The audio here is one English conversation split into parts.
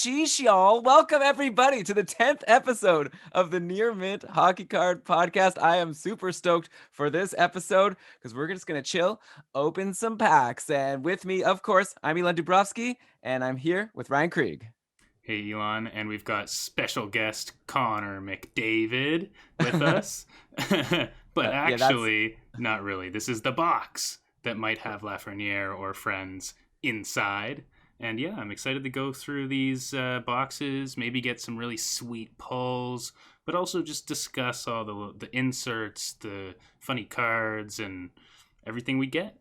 sheesh, y'all. Welcome, everybody, to the 10th episode of the Near Mint Hockey Card Podcast. I am super stoked for this episode because we're just going to chill, open some packs. And with me, of course, I'm Elan Dubrofsky, and I'm here with Ryan Krieg. Hey, Elon, and we've got special guest Connor McDavid with us. But actually, not really. This is the box that might have Lafrenière or friends inside. And yeah, I'm excited to go through these boxes, maybe get some really sweet pulls, but also just discuss all the inserts, the funny cards, and everything we get.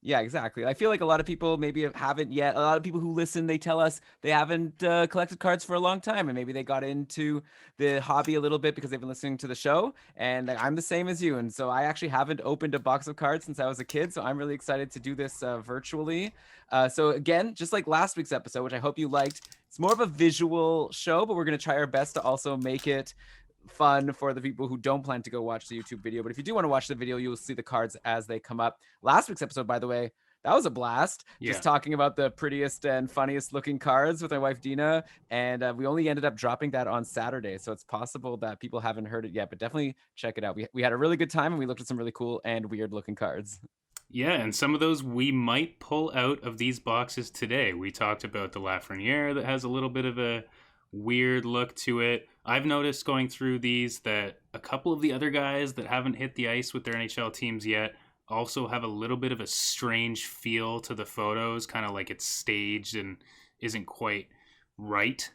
Yeah, exactly. I feel like a lot of people maybe haven't yet. A lot of people who listen, they tell us they haven't collected cards for a long time, and maybe they got into the hobby a little bit because they've been listening to the show. And I'm the same as you, and so I actually haven't opened a box of cards since I was a kid. So I'm really excited to do this virtually. So again, just like last week's episode, which I hope you liked, it's more of a visual show, but we're going to try our best to also make it fun for the people who don't plan to go watch the YouTube video. But if you do want to watch the video, you'll see the cards as they come up. Last week's episode, by the way, that was a blast. Yeah. Just talking about the prettiest and funniest looking cards with my wife Dina, and we only ended up dropping that on Saturday, so it's possible that people haven't heard it yet, but definitely check it out. We had a really good time, and we looked at some really cool and weird looking cards. Yeah, and some of those we might pull out of these boxes today. We talked about the Lafrenière that has a little bit of a weird look to it. I've noticed going through these that a couple of the other guys that haven't hit the ice with their NHL teams yet also have a little bit of a strange feel to the photos, kind of like it's staged and isn't quite right.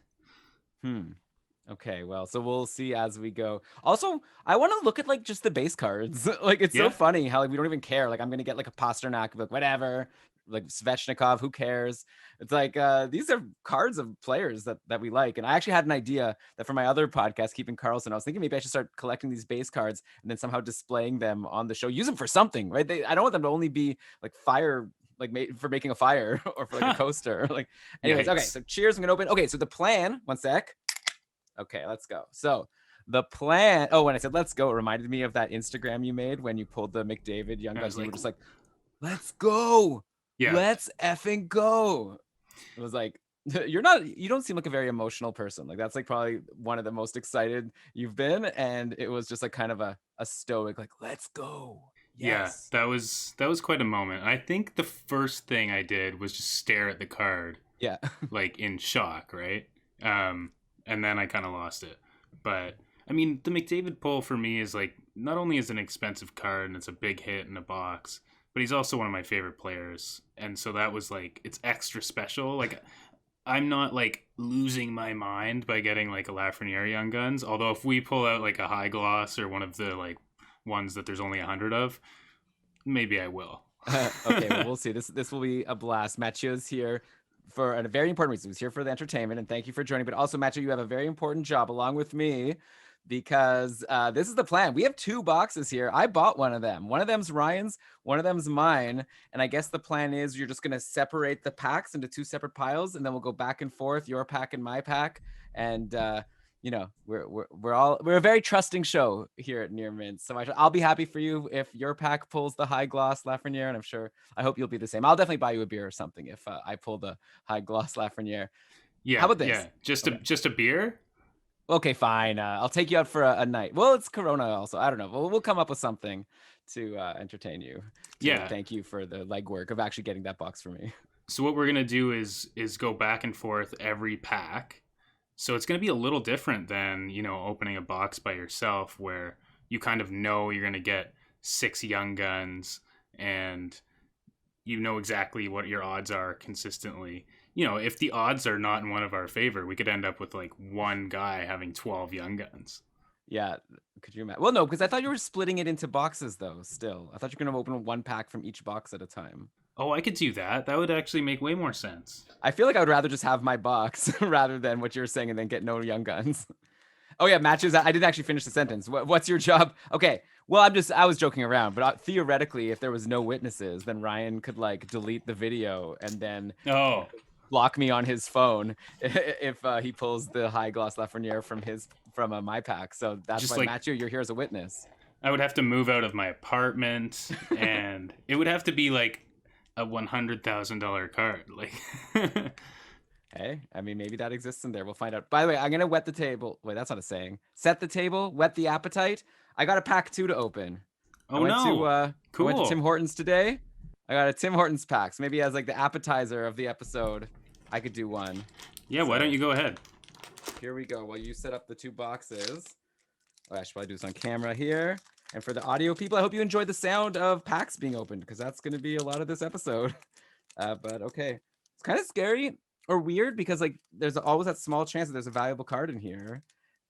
Okay, well, so we'll see as we go. Also, I want to look at like just the base cards. Like it's so funny how like we don't even care. Like I'm gonna get like a Pasternak, like whatever, like Svechnikov, who cares? It's like these are cards of players that we like. And I actually had an idea that for my other podcast, Keeping Karlsson, I was thinking maybe I should start collecting these base cards and then somehow displaying them on the show. Use them for something, right? I don't want them to only be like fire, like for making a fire or for like a coaster. Like, anyways, okay. So cheers. I'm gonna open. Okay, so the plan. One sec. Okay, let's go. So the plan. Oh, when I said let's go, it reminded me of that Instagram you made when you pulled the McDavid Young Guns. You were just like, let's go. Yeah. Let's effing go. It was like, you don't seem like a very emotional person. Like that's like probably one of the most excited you've been. And it was just like kind of a stoic, like, let's go. Yes. Yeah, that was quite a moment. I think the first thing I did was just stare at the card. Yeah. Like in shock, right? And then I kind of lost it. But I mean, the McDavid pull for me is like, not only is it an expensive card and it's a big hit in a box, but he's also one of my favorite players. And so that was like, it's extra special. Like, I'm not like losing my mind by getting like a Lafrenière Young Guns. Although if we pull out like a high gloss or one of the like ones that there's only 100 of, maybe I will. Okay, well, we'll see. This will be a blast. Matthew's here for a very important reason. He's here for the entertainment, and thank you for joining. But also, Matthew, you have a very important job along with me, because this is the plan. We have two boxes here. I bought one of them. One of them's Ryan's, one of them's mine. And I guess the plan is you're just going to separate the packs into two separate piles, and then we'll go back and forth, your pack and my pack. And, you know, we're a very trusting show here at Near Mint. So I'll be happy for you if your pack pulls the high gloss Lafrenière, and I hope you'll be the same. I'll definitely buy you a beer or something if I pull the high gloss Lafrenière. Yeah. How about this? Yeah. Just a beer? Okay, fine. I'll take you out for a night. Well, it's Corona also. I don't know. We'll come up with something to entertain you. Thank you for the legwork of actually getting that box for me. So what we're going to do is go back and forth every pack. So it's going to be a little different than, you know, opening a box by yourself where you kind of know you're going to get 6 Young Guns and you know exactly what your odds are consistently. You know, if the odds are not in one of our favor, we could end up with like one guy having 12 Young Guns. Yeah. Could you imagine? Well, no, because I thought you were splitting it into boxes though, still. I thought you were going to open one pack from each box at a time. Oh, I could do that. That would actually make way more sense. I feel like I would rather just have my box rather than what you're saying and then get no Young Guns. Oh yeah, matches. I didn't actually finish the sentence. What's your job? Okay. Well, I was joking around, but theoretically, if there was no witnesses, then Ryan could like delete the video and then block me on his phone if he pulls the high gloss Lafrenière from my pack. So that's just why, like, Matthew, you're here as a witness. I would have to move out of my apartment, and it would have to be like a $100,000 card. Like, Hey, I mean, maybe that exists in there. We'll find out. By the way, I'm gonna wet the table. Wait, that's not a saying. Set the table, whet the appetite. I got a pack 2 to open. I Oh went to no. I went to Tim Cool. Hortons today. I got a Tim Hortons pack. So maybe as like the appetizer of the episode, I could do one. Yeah, why don't So you go ahead? here we go. While you set up the 2 boxes. Oh, I should probably do this on camera here. And for the audio people, I hope you enjoyed the sound of packs being opened because that's going to be a lot of this episode. But okay, it's kind of scary or weird because like there's always that small chance that there's a valuable card in here,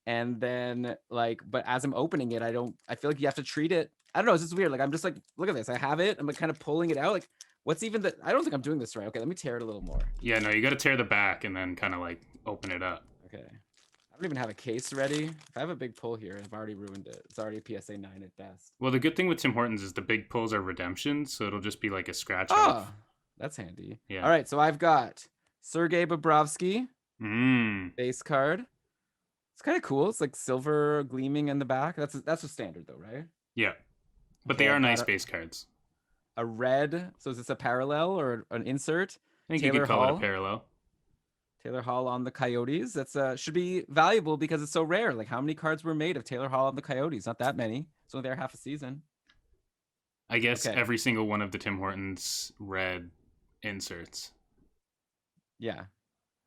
and then like, but as I'm opening it, I feel like you have to treat it. I don't know. It's just weird. Like I'm just like, look at this. I have it. I'm like kind of pulling it out. Like what's even the? I don't think I'm doing this right. Okay, let me tear it a little more. Yeah, no, you got to tear the back and then kind of like open it up. Okay. I don't even have a case ready. If I have a big pull here, I've already ruined it. It's already a PSA 9 at best. Well, the good thing with Tim Hortons is the big pulls are redemptions, so it'll just be like a scratch Oh, off. that's handy. Yeah. All right, so I've got Sergei Bobrovsky Mm. base card. It's kind of cool. It's like silver gleaming in the back. That's a standard though, right? Yeah. But Okay, they are I've got nice base cards. a red. So is this a parallel or an insert? I think you Taylor could call it Hall. a parallel. Taylor Hall on the Coyotes. That's should be valuable because it's so rare. Like how many cards were made of Taylor Hall on the Coyotes? Not that many. It's only there half a season. I guess Okay. every single one of the Tim Hortons red inserts. Yeah.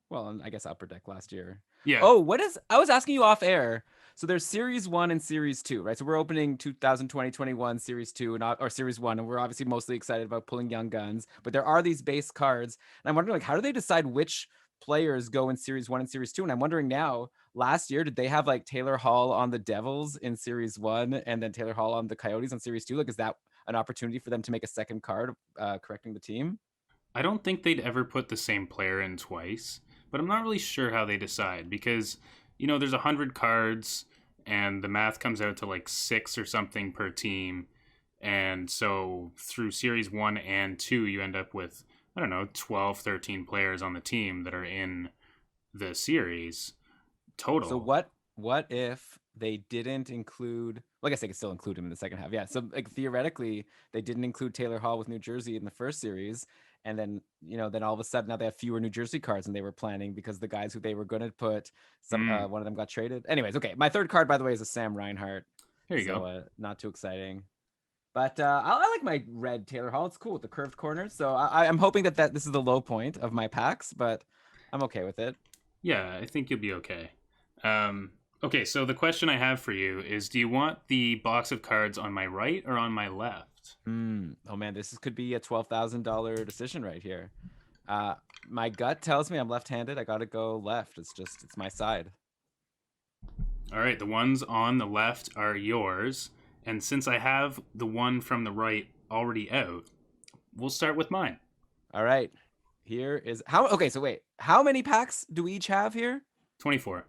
Well, and I guess Upper Deck last year. Yeah. Oh, what is? I was asking you off air. So there's Series 1 and Series 2, right? So we're opening 2020-21 Series 2 or Series 1, and we're obviously mostly excited about pulling young guns. But there are these base cards, and I'm wondering, like, how do they decide which players go in Series 1 and Series 2? And I'm wondering now, last year, did they have like Taylor Hall on the Devils in Series 1 and then Taylor Hall on the Coyotes on Series 2? Like, is that an opportunity for them to make a second card correcting the team? I don't think they'd ever put the same player in twice, but I'm not really sure how they decide because, you know, there's 100 cards and the math comes out to like 6 or something per team. And so through Series 1 and 2, you end up with, I don't know, 12, 13 players on the team that are in the series total. So what if they didn't include? Well, I guess they could still include him in the second half. Yeah. So like theoretically, they didn't include Taylor Hall with New Jersey in the first series, and then then all of a sudden now they have fewer New Jersey cards than they were planning because the guys who they were going to put one of them got traded. Anyways, okay. My third card, by the way, is a Sam Reinhart. There you go. Not too exciting. But I like my red Taylor Hall. It's cool with the curved corners. So I'm hoping that this is the low point of my packs, but I'm okay with it. Yeah, I think you'll be okay. Okay, so the question I have for you is, do you want the box of cards on my right or on my left? Oh man, could be a $12,000 decision right here. My gut tells me I'm left-handed. I gotta go left. It's my side. All right, the ones on the left are yours, and since I have the one from the right already out, we'll start with mine. All right, here is how. Okay, so wait, how many packs do we each have here? 24.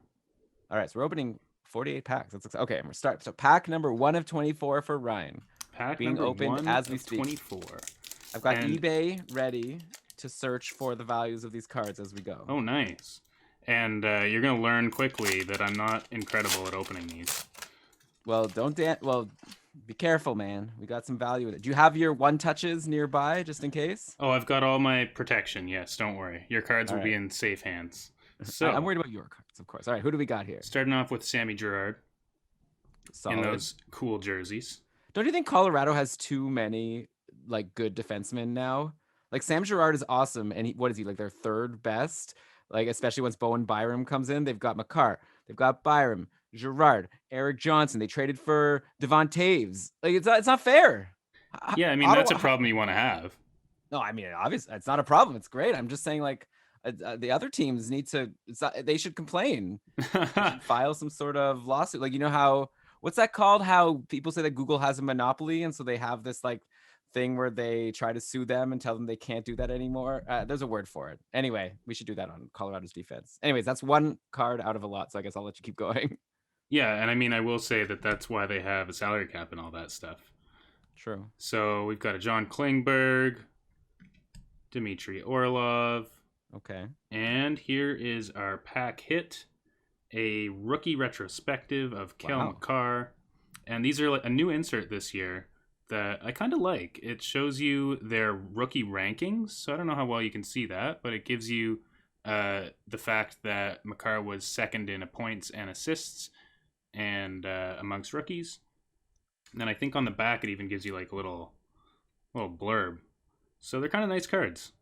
All right, so we're opening 48 packs. Okay. I'm gonna start. So pack number 1 of 24 for Ryan. Pack being number opened 1 as we of speak. 24. I've got eBay ready to search for the values of these cards as we go. Oh, nice. And you're going to learn quickly that I'm not incredible at opening these. Well, be careful, man. We got some value with it. Do you have your one touches nearby just in case? Oh, I've got all my protection. Yes, don't worry. Your cards will be in safe hands. So I'm worried about your cards, of course. All right, who do we got here? Starting off with Sammy Girard. Solid. In those cool jerseys. Don't you think Colorado has too many like good defensemen now? Like Sam Girard is awesome, and what is he, like their third best? Like especially once Bowen Byram comes in, they've got Makar, they've got Byram, Girard, Eric Johnson. They traded for Devon Taves. Like it's not fair. Yeah, I mean that's a problem you want to have. No, I mean obviously it's not a problem. It's great. I'm just saying like the other teams need to. They should complain. They should file some sort of lawsuit. Like how. What's that called? How people say that Google has a monopoly, and so they have this like thing where they try to sue them and tell them they can't do that anymore. There's a word for it. Anyway, we should do that on Colorado's defense. Anyways, that's one card out of a lot, so I guess I'll let you keep going. Yeah, and I mean, I will say that's why they have a salary cap and all that stuff. True. So we've got a John Klingberg, Dmitry Orlov. Okay. And here is our pack hit. A rookie retrospective of Kel Makar. And these are like a new insert this year that I kind of like. It shows you their rookie rankings. So I don't know how well you can see that, but it gives you the fact that Makar was second in points and assists and amongst rookies. And then I think on the back it even gives you like a little blurb. So they're kind of nice cards.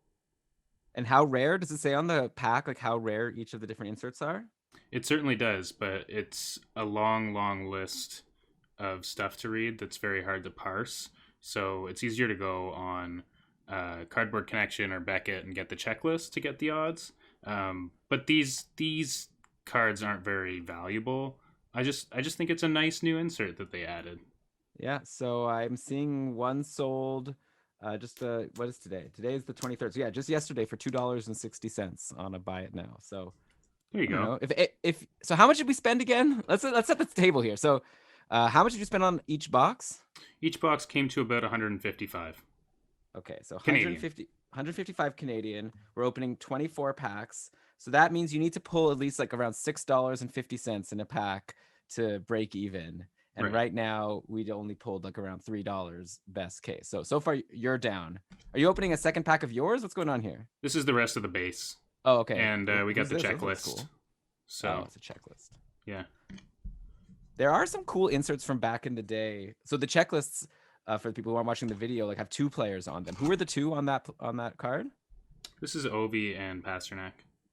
And how rare does it say on the pack? Like how rare each of the different inserts are? It certainly does, but it's a long, long list of stuff to read that's very hard to parse. So it's easier to go on Cardboard Connection or Beckett and get the checklist to get the odds. But these cards aren't very valuable. I just think it's a nice new insert that they added. Yeah, so I'm seeing one sold what is today? Today is the 23rd. So yeah, just yesterday for $2.60 on a buy it now. So There you I don't go. know. If so how much did we spend again? Let's set the table here. So how much did you spend on each box? Each box came to about 155 Okay, so Canadian. 155 Canadian. We're opening 24 packs. So that means you need to pull at least like around $6.50 in a pack to break even. And Right. right now we only pulled like around $3 best case. So far you're down. Are you opening a second pack of yours? What's going on here? This is the rest of the base, Oh, okay. and we got Who's the this? This looks checklist. cool. Oh, So it's a checklist. yeah, There are some cool inserts from back in the day. So the checklists for the people who aren't watching the video like have two players on them. Who are the two on that card? this is Ovi and Pasternak.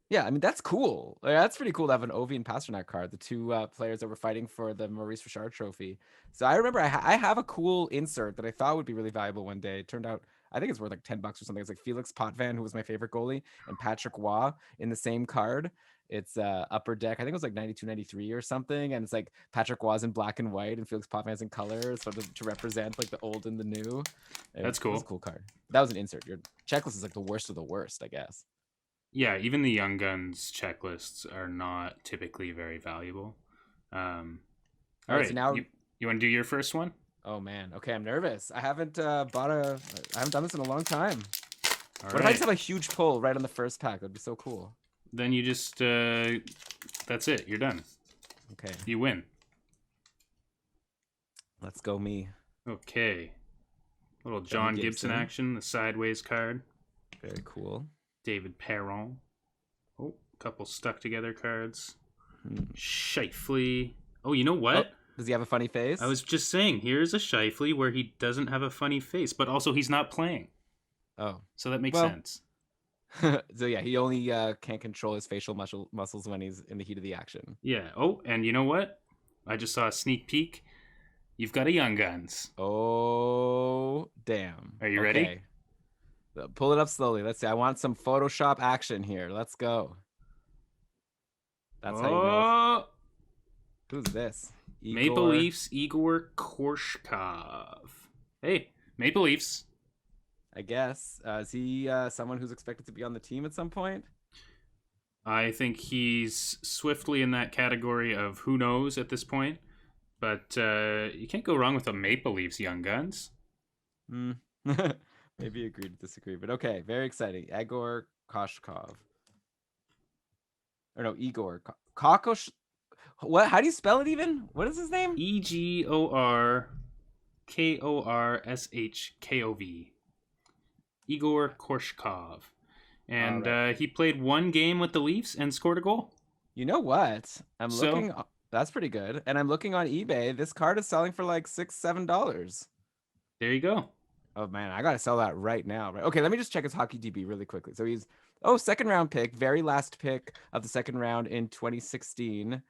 Yeah, I mean that's cool. Like, that's pretty cool to have an Ovi and Pasternak card, the two players that were fighting for the Maurice Richard Trophy. So I remember I have a cool insert that I thought would be really valuable one day. It turned out I think it's worth like $10 or something. It's like Felix Potvin, who was my favorite goalie, and Patrick Waugh in the same card. It's upper deck. I think it was like 92, 93 or something, and it's like Patrick Waugh's in black and white, and Felix Potvin's in color, sort of to represent like the old and the new. That's It was a cool. cool card. That was an insert. Your checklist is like the worst of the worst, I guess. Yeah, even the Young Guns checklists are not typically very valuable. All All right, so right, now you want to do your first one? oh man. Okay, I'm nervous. I haven't I haven't done this in a long time. All What if I just right, have a huge pull right on the first pack? That'd be so cool. then you just that's it. You're done. Okay, You win. let's go me. Okay, little John John Gibson Gibson. action. The sideways card. Very cool. David Perron. Oh, a couple stuck together cards. Hmm. Shifley. Oh, you know Oh, what? does he have a funny face? I was just saying, here's a Shifley where he doesn't have a funny face, but also he's not playing. Oh. So that makes Well. sense. So yeah, he only can't control his facial muscles when he's in the heat of the action. Yeah. Oh, and you know what? I just saw a sneak peek. You've got a Young Guns. Oh, damn. Are you ready? Pull it up slowly. Let's see. I want some Photoshop action here. Let's go. That's how you know. Oh, Who's this? Maple Leafs, Igor Korshkov. Hey, Maple Leafs. I guess. Is he someone who's expected to be on the team at some point? I think he's swiftly in that category of who knows at this point. But you can't go wrong with a Maple Leafs Young Guns. Hmm. Maybe agree to disagree, but okay. Very exciting. Igor Koshkov. Or no, Igor Kokosh. What? How do you spell it even? What is his name? EGORKORSHKOV. Igor Korshkov. And Right. he played one game with the Leafs and scored a goal. You know what? I'm So, looking. That's pretty good. And I'm looking on eBay. This card is selling for like $6-7. there you go. Oh man, I gotta sell that right now. Right. Okay, let me just check his hockey DB really quickly. So he's second round pick, very last pick of the second round in 2016.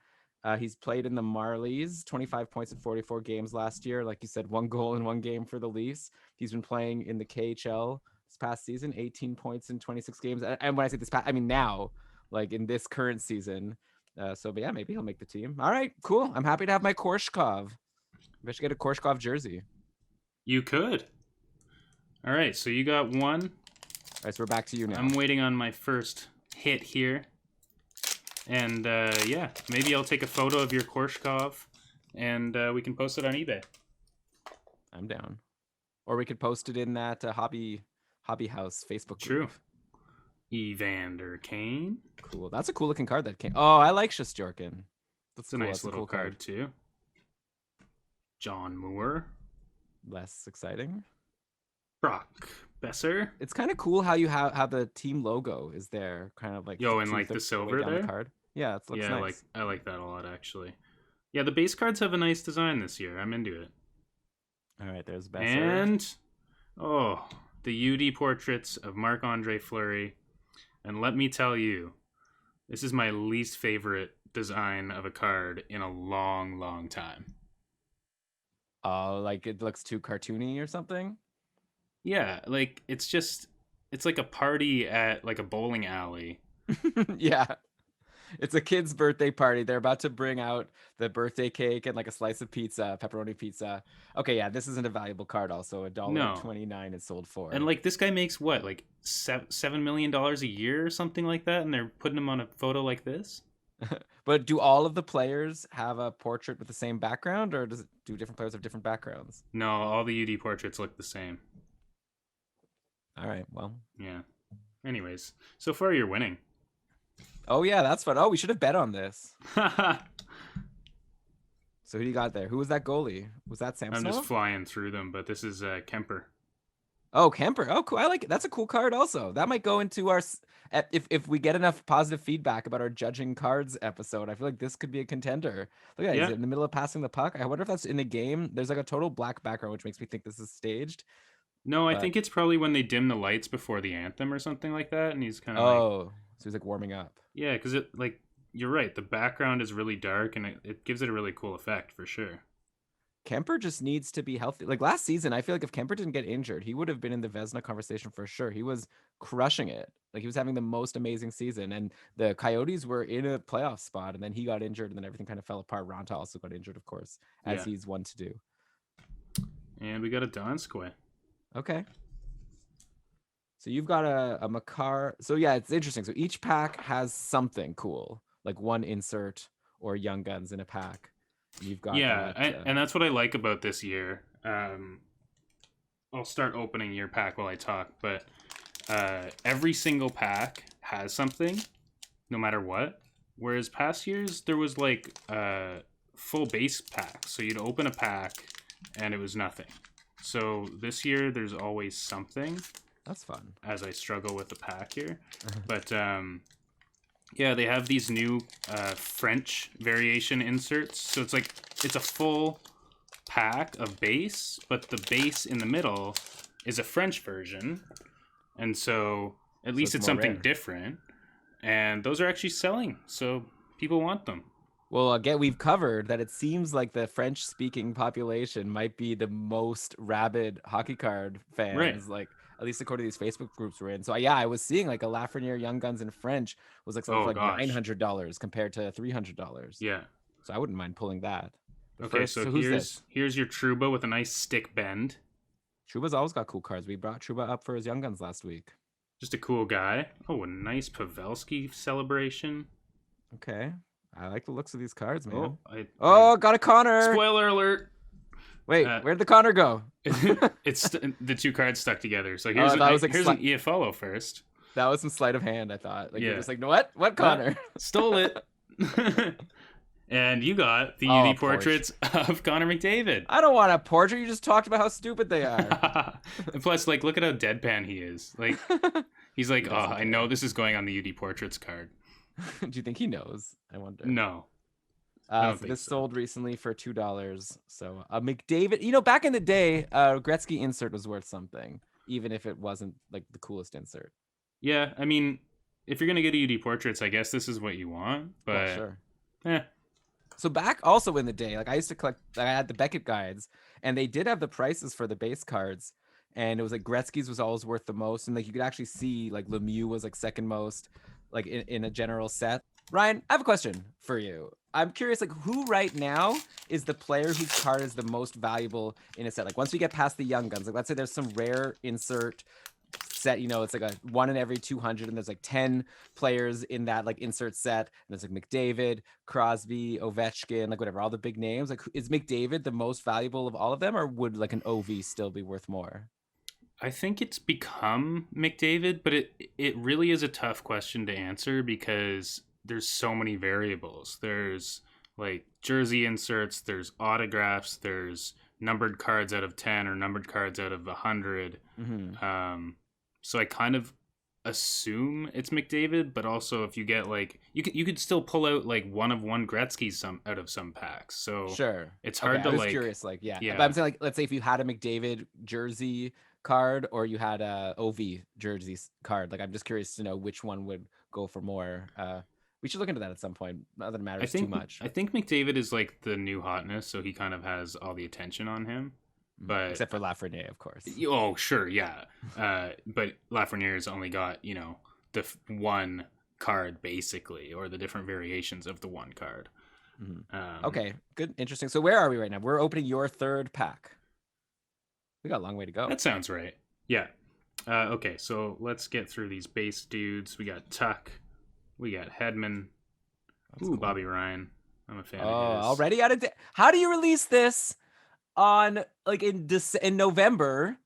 He's played in the Marlies, 25 points in 44 games last year. Like you said, one goal in one game for the Leafs. He's been playing in the KHL this past season, 18 points in 26 games. And when I say this past, I mean now, like in this current season. But yeah, maybe he'll make the team. All right, cool. I'm happy to have my Korshkov. Maybe I should get a Korshkov jersey. You could. All right, so you got one. All right, so we're back to you now. I'm waiting on my first hit here. And yeah, maybe I'll take a photo of your Korshkov and we can post it on eBay. I'm down. Or we could post it in that hobby house Facebook group. True. Evander Kane. Cool. That's a cool looking card that came. Oh, I like Shestyorkin. That's a nice little cool card too. John Moore. Less exciting. Brock Besser. It's kind of cool how you have how the team logo is there, kind of like Yo, and like the two-thirds of the way silver down the there. card. Yeah, it looks Yeah, nice. I like that a lot actually. Yeah, the base cards have a nice design this year. I'm into it. All right, there's Besser. And oh, the UD portraits of Marc-Andre Fleury. And let me tell you, this is my least favorite design of a card in a long, long time. Oh, like it looks too cartoony or something. Yeah, like it's like a party at like a bowling alley. Yeah. It's a kid's birthday party. They're about to bring out the birthday cake and like a slice of pizza, pepperoni pizza. Okay, yeah, this isn't a valuable card. Also, No. $1.29 is sold And for. like this guy makes what, like $7 million a year or something like that, and they're putting him on a photo like this. But do all of the players have a portrait with the same background, or do different players have different backgrounds? No, all the UD portraits look the same. All right, well. Yeah. Anyways, so far you're winning. Oh yeah, that's fun. Oh, we should have bet on this. I'm So who do you got there? Who was that goalie? Was that just Samsonov? flying through them, but this is Kemper. Oh, Kemper. Oh, cool. I like it. That's a cool card. Also, that might go into our if we get enough positive feedback about our judging cards episode. I feel like this could be a contender. Look at that. He's Yeah. in the middle of passing the puck. I wonder if that's in the game. There's like a total black background, which makes me think this is staged. No, I But think it's probably when they dim the lights before the anthem or something like that, and he's kind of like, oh, so he's like warming up. yeah, because it like you're right. The background is really dark, and it gives it a really cool effect for sure. Kemper just needs to be healthy. Like last season, I feel like if Kemper didn't get injured, he would have been in the Vesna conversation for sure. He was crushing it. Like he was having the most amazing season. And the Coyotes were in a playoff spot, and then he got injured, and then everything kind of fell apart. Ranta also got injured, of course, as Yeah, he's one to do. and we got a Donskoy. Okay. So you've got a Makar. So yeah, it's interesting. So each pack has something cool, like one insert or Young Guns in a pack. You've got Yeah, that. and that's what I like about this year. I'll start opening your pack while I talk, but every single pack has something, no matter what. Whereas past years, there was like full base pack. So you'd open a pack and it was nothing. So this year, there's always something. That's fun. As I struggle with the pack here. But yeah, they have these new French variation inserts. So it's a full pack of base, but the base in the middle is a French version. And so at least it's something rare. different. And those are actually selling. So people want them. Well, again, we've covered that it seems like the French-speaking population might be the most rabid hockey card fans, Right. like at least according to these Facebook groups we're in. So yeah, I was seeing like a Lafrenière Young Guns in French was like something Oh, for like gosh. $900 compared to $300. Yeah. So I wouldn't mind pulling that. But Okay, first, so who's this? here's your Trouba with a nice stick bend. Trouba's always got cool cards. We brought Trouba up for his Young Guns last week. Just a cool guy. Oh, a nice Pavelski celebration. Okay. I like the looks of these cards, man. Got a Connor. Spoiler alert. Wait, where'd the Connor go? It's the two cards stuck together. So here's an Iafolo first. That was some sleight of hand, I thought. Like, yeah. You're just like, no, what Connor? Stole it. And you got the UD portraits of Connor McDavid. I don't want a portrait. You just talked about how stupid they are. And plus, like, look at how deadpan he is. Like, he's like, oh, I know this is going on the UD portraits card. Do you think he knows? I wonder. No. This sold recently for $2. So McDavid, back in the day, Gretzky insert was worth something, even if it wasn't like the coolest insert. Yeah, I mean, if you're gonna get UD portraits, I guess this is what you want. But sure. Yeah. So back also in the day, like I used to collect. I had the Beckett guides, and they did have the prices for the base cards. And it was like Gretzky's was always worth the most, and like you could actually see like Lemieux was like second most, like in a general set. Ryan, I have a question for you. I'm curious, like who right now is the player whose card is the most valuable in a set? Like once we get past the Young Guns, like let's say there's some rare insert set, it's like a 1 in every 200, and there's like 10 players in that like insert set, and there's like McDavid, Crosby, Ovechkin, like whatever, all the big names. Like is McDavid the most valuable of all of them, or would like an OV still be worth more? I think it's become McDavid, but it really is a tough question to answer because there's so many variables. There's like jersey inserts, there's autographs, there's numbered cards out of 10 or numbered cards out of 100. Mm-hmm. So I kind of assume it's McDavid, but also if you get like you could still pull out like one of one Gretzky out of some packs. So Sure. it's Okay, hard I to was like curious, like, yeah. But yeah. I'm saying, like, let's say if you had a McDavid jersey card or you had a OV jersey card, like, I'm just curious to know which one would go for more. We should look into that at some point. Not that it matters too much. I think McDavid is like the new hotness, so he kind of has all the attention on him. But except for Lafrenière, of course. Oh, sure, yeah. But Lafreniere's only got, the one card basically, or the different variations of the one card. Okay, good, interesting. So where are we right now? We're opening your third pack. We got a long way to go. That sounds right. Yeah. Okay, so let's get through these base dudes. We got Tuck. We got Hedman. Ooh, cool. Bobby Ryan. I'm a fan of his. Already out of how do you release this on like in November,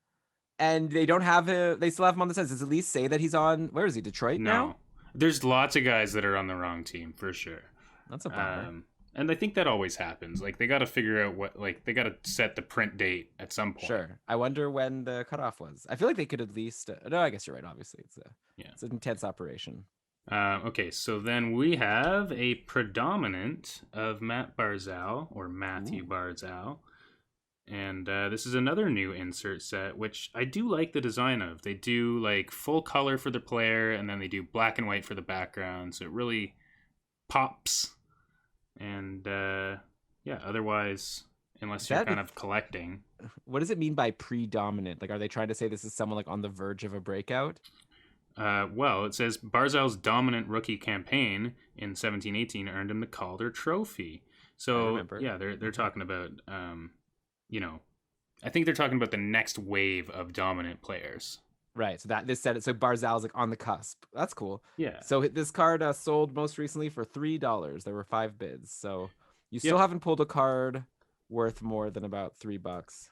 and they don't have they still have him on the sense? Does at least say that he's on? Where is he? Detroit now? There's lots of guys that are on the wrong team for sure. That's a bummer. And I think that always happens. Like they got to figure out they got to set the print date at some point. Sure. I wonder when the cutoff was. I feel like they could at least. No, I guess you're right. Obviously, it's an intense operation. Okay, so then we have a predominant of Matt Barzal or Matthew Barzal. And this is another new insert set, which I do like the design of. They do like full color for the player, and then they do black and white for the background, so it really pops. And otherwise, unless you're kind of collecting. What does it mean by predominant? Like, are they trying to say this is someone like on the verge of a breakout? Well, it says Barzal's dominant rookie campaign in 17-18 earned him the Calder Trophy. So yeah, they're talking about I think they're talking about the next wave of dominant players. Right. So so Barzal's like on the cusp. That's cool. Yeah. So this card sold most recently for $3. There were 5 bids. So you still haven't pulled a card worth more than about $3.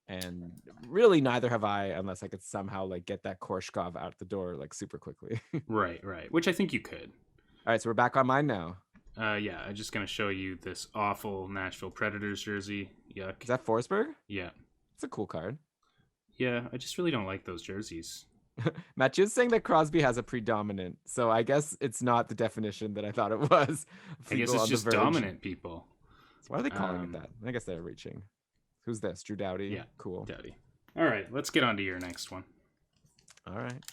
And really neither have I, unless I could somehow like get that Korshkov out the door like super quickly. Right. Which I think you could. All right, so we're back on mine now. Yeah, I'm just gonna show you this awful Nashville Predators jersey. Yuck. Is that Forsberg? Yeah. It's a cool card. Yeah, I just really don't like those jerseys. Matt, you're saying that Crosby has a predominant, so I guess it's not the definition that I thought it was. I guess it's just dominant people. So why are they calling it that? I guess they're reaching. Who's this? Drew Doughty? Yeah. Cool. Doughty. All right, let's get on to your next one. All right.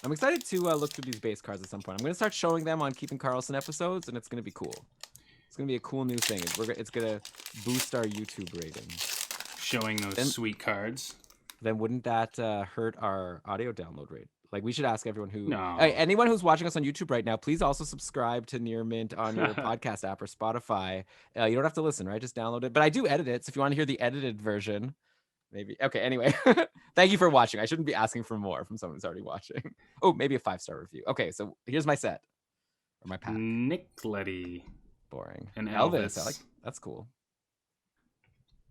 I'm excited to look through these base cards at some point. I'm going to start showing them on Keeping Karlsson episodes, and it's going to be cool. It's going to be a cool new thing. It's going to boost our YouTube rating. Showing those sweet cards. Then wouldn't that hurt our audio download rate? Like, we should ask everyone anyone who's watching us on YouTube right now, please also subscribe to Near Mint on your podcast app or Spotify. You don't have to listen, right? Just download it. But I do edit it, so if you want to hear the edited version, maybe. Okay, anyway. Thank you for watching. I shouldn't be asking for more from someone who's already watching. Oh, maybe a 5-star review. Okay, so here's my set. Or my pack. Nick Leddy. Boring. And Elvis. I like, that's cool.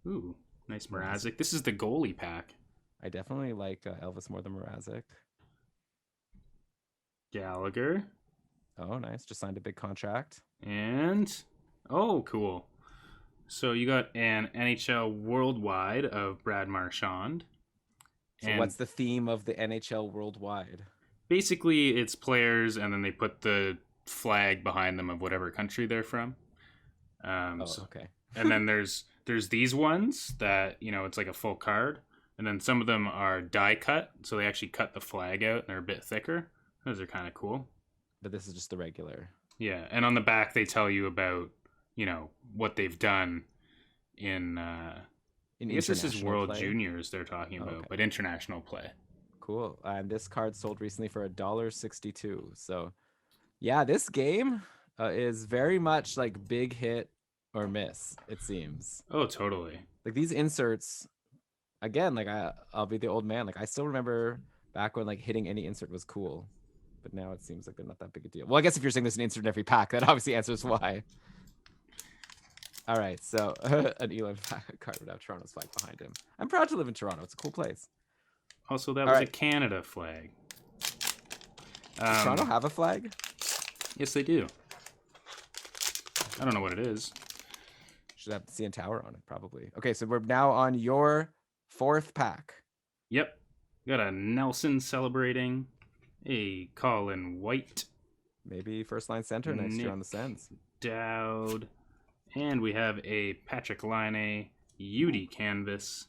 Ooh, nice Mrazek. This is the goalie pack. I definitely like Elvis more than Mrazek. Gallagher. Oh, nice. Just signed a big contract. And, cool. So you got an NHL Worldwide of Brad Marchand. So what's the theme of the NHL Worldwide? Basically, it's players, and then they put the flag behind them of whatever country they're from. Okay. And then there's these ones that, it's like a full card. And then some of them are die cut, so they actually cut the flag out, and they're a bit thicker. Those are kind of cool. But this is just the regular. Yeah, and on the back they tell you about, what they've done in this is World play? Juniors they're talking about, but international play. Cool. And this card sold recently for $1.62. So, yeah, this game is very much like big hit or miss, it seems. Oh, totally. Like these inserts, again, like I'll be the old man. Like I still remember back when like hitting any insert was cool. But now it seems like they're not that big a deal. Well, I guess if you're saying there's an insert in every pack, that obviously answers why. All right, so an Elan card would have Toronto's flag behind him. I'm proud to live in Toronto. It's a cool place. Also, that was a Canada flag. Does Toronto have a flag? Yes, they do. I don't know what it is. Should have the CN Tower on it, probably. Okay, so we're now on your 4th pack. Yep. Got a Nelson celebrating, a Colin White, maybe first line center next year on the Sens. Dowd, and we have a Patrick Laine UD canvas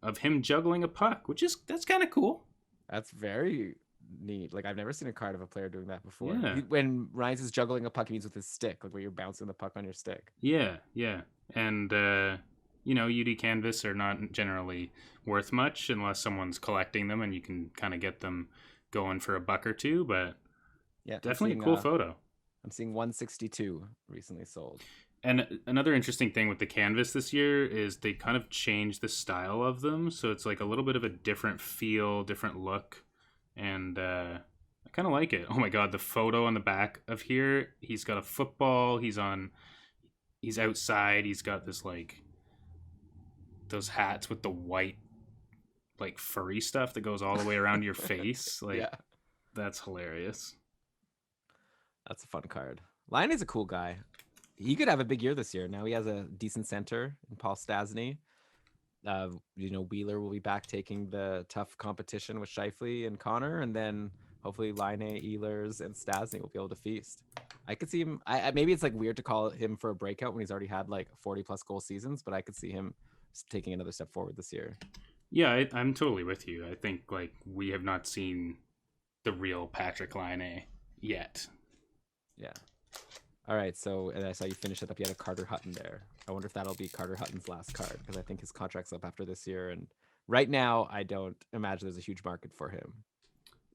of him juggling a puck, that's kind of cool. That's very neat. Like, I've never seen a card of a player doing that before. Yeah. When Ryan is juggling a puck, he means with his stick, like where you're bouncing the puck on your stick. Yeah. And UD canvas are not generally worth much unless someone's collecting them and you can kind of get them going for $1 or $2, but yeah, definitely a cool photo. I'm seeing 162 recently sold. And another interesting thing with the canvas this year is they kind of changed the style of them, so it's like a little bit of a different feel, different look, and I kind of like it. Oh my god, the photo on the back of here, he's got a football, he's outside, he's got this like those hats with the white like furry stuff that goes all the way around your face. Like, yeah. That's hilarious. That's a fun card. Laine is a cool guy. He could have a big year this year. Now he has a decent center in Paul Stastny. Wheeler will be back taking the tough competition with Scheifele and Connor, and then hopefully Laine, Ehlers, and Stastny will be able to feast. I could see him. Maybe it's like weird to call him for a breakout when he's already had like 40+ goal seasons, but I could see him taking another step forward this year. Yeah, I'm totally with you. I think like we have not seen the real Patrick Laine yet. Yeah. All right, so I saw you finish it up. You had a Carter Hutton there. I wonder if that'll be Carter Hutton's last card, because I think his contract's up after this year, and right now I don't imagine there's a huge market for him.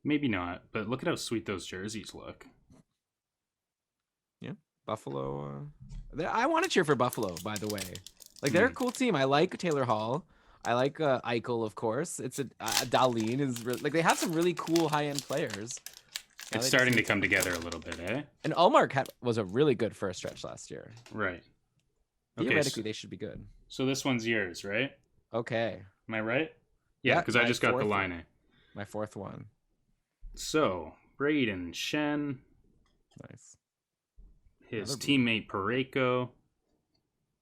Maybe not, but look at how sweet those jerseys look. Yeah, Buffalo. I want to cheer for Buffalo, by the way. Like, they're a cool team. I like Taylor Hall. I like Eichel, of course. It's Dahlin is like, they have some really cool high-end players. It's starting to come together a little bit, eh? And Ullmark was a really good first stretch last year. Right. Theoretically, they should be good. So this one's yours, right? Okay. Am I right? Yeah, because I just got the Laine. My 4th one. So, Braden Shen. Nice. His teammate Parayko.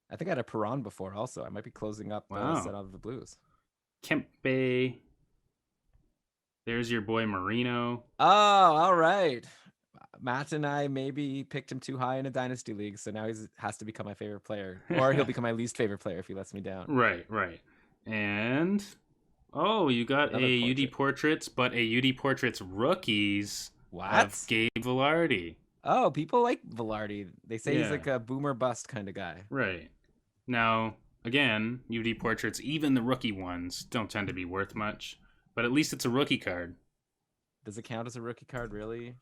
I think I had a Perron before also. I might be closing up the set of the Blues. Kempe. There's your boy Marino. Oh, all right. Matt and I maybe picked him too high in a dynasty league, so now he has to become my favorite player. Or he'll become my least favorite player if he lets me down. Right. And, you got another a portrait. UD Portraits, but a UD Portraits rookies of Gabe Vilardi. Oh, people like Vilardi. They say he's like a boomer bust kind of guy. Right. Now, again, UD Portraits, even the rookie ones, don't tend to be worth much. But at least it's a rookie card. Does it count as a rookie card, really?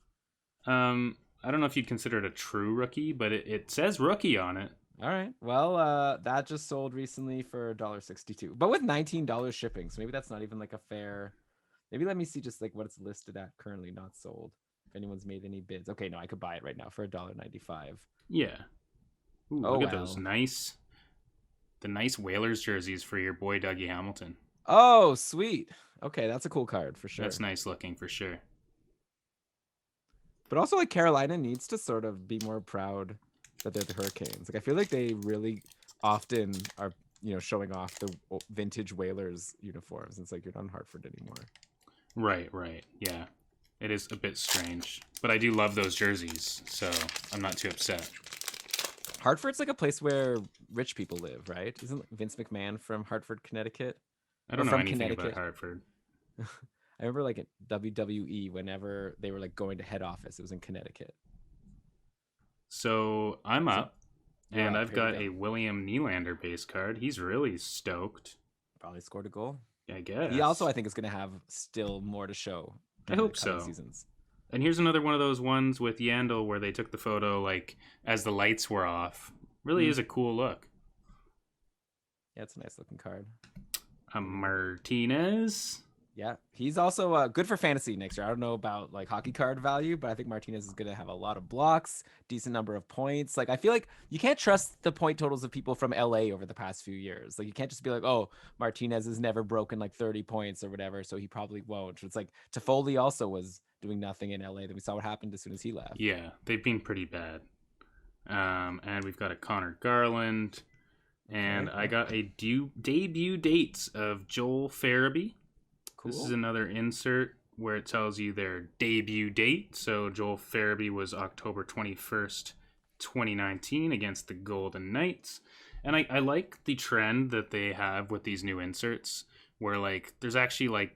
I don't know if you'd consider it a true rookie, but it says rookie on it. All right. Well, that just sold recently for $1.62, but with $19 shipping. So maybe that's not even like a fair. Maybe let me see just like what it's listed at currently, not sold. If anyone's made any bids. Okay, no, I could buy it right now for $1.95. Yeah. Ooh, look at those nice Whalers jerseys for your boy Dougie Hamilton. Oh, sweet. Okay, that's a cool card for sure. That's nice looking for sure. But also, like, Carolina needs to sort of be more proud that they're the Hurricanes. Like, I feel like they really often are, showing off the vintage Whalers uniforms. It's like you're not in Hartford anymore. Right. Yeah, it is a bit strange, but I do love those jerseys, so I'm not too upset. Hartford's like a place where rich people live, right? Isn't Vince McMahon from Hartford, Connecticut? I don't know anything about Hartford. I remember like at WWE, whenever they were like going to head office, it was in Connecticut. So I'm up, and I've got a William Nylander base card. He's really stoked. Probably scored a goal. I guess. He also, I think, is going to have still more to show. I hope so. Seasons. And here's another one of those ones with Yandel where they took the photo like as the lights were off. Really is a cool look. Yeah, it's a nice looking card. Martinez. Yeah, he's also good for fantasy next year. I don't know about like hockey card value, but I think Martinez is going to have a lot of blocks, decent number of points. Like, I feel like you can't trust the point totals of people from LA over the past few years. Like, you can't just be like, oh, Martinez has never broken like 30 points or whatever, so he probably won't. It's like Toffoli also was doing nothing in LA. Then we saw what happened as soon as he left. Yeah, they've been pretty bad. And we've got a Connor Garland. And Okay, I got a debut dates of Joel Farabee. cool. This is another insert where it tells you their debut date. So Joel Farabee was October 21st, 2019 against the Golden Knights. And I like the trend that they have with these new inserts where like there's actually like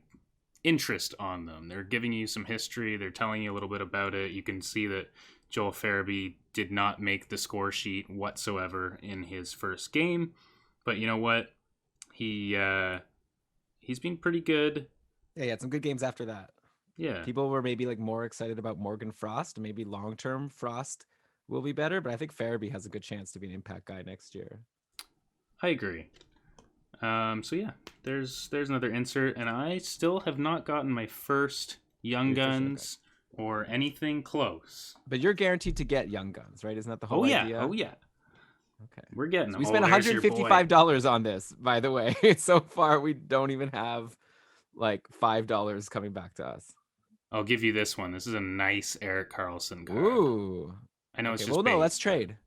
interest on them. They're giving you some history. They're telling you a little bit about it. You can see that Joel Farabee did not make the score sheet whatsoever in his first game. But you know what? He's been pretty good. Yeah, he had some good games after that. Yeah, People were maybe like more excited about Morgan Frost. Maybe long term Frost will be better, but I think Farabee has a good chance to be an impact guy next year. I agree. So yeah, there's another insert, and I still have not gotten my first Young Guns or anything close. But you're guaranteed to get Young Guns, right? Isn't that the whole Oh yeah, idea? oh yeah. Okay. We're getting So them. we spent There's your boy. $155 on this, by the way. So far, we don't even have like $5 coming back to us. I'll give you this one. This is a nice Erik Karlsson card. Ooh. I know it's Okay, just well, no, base, let's trade.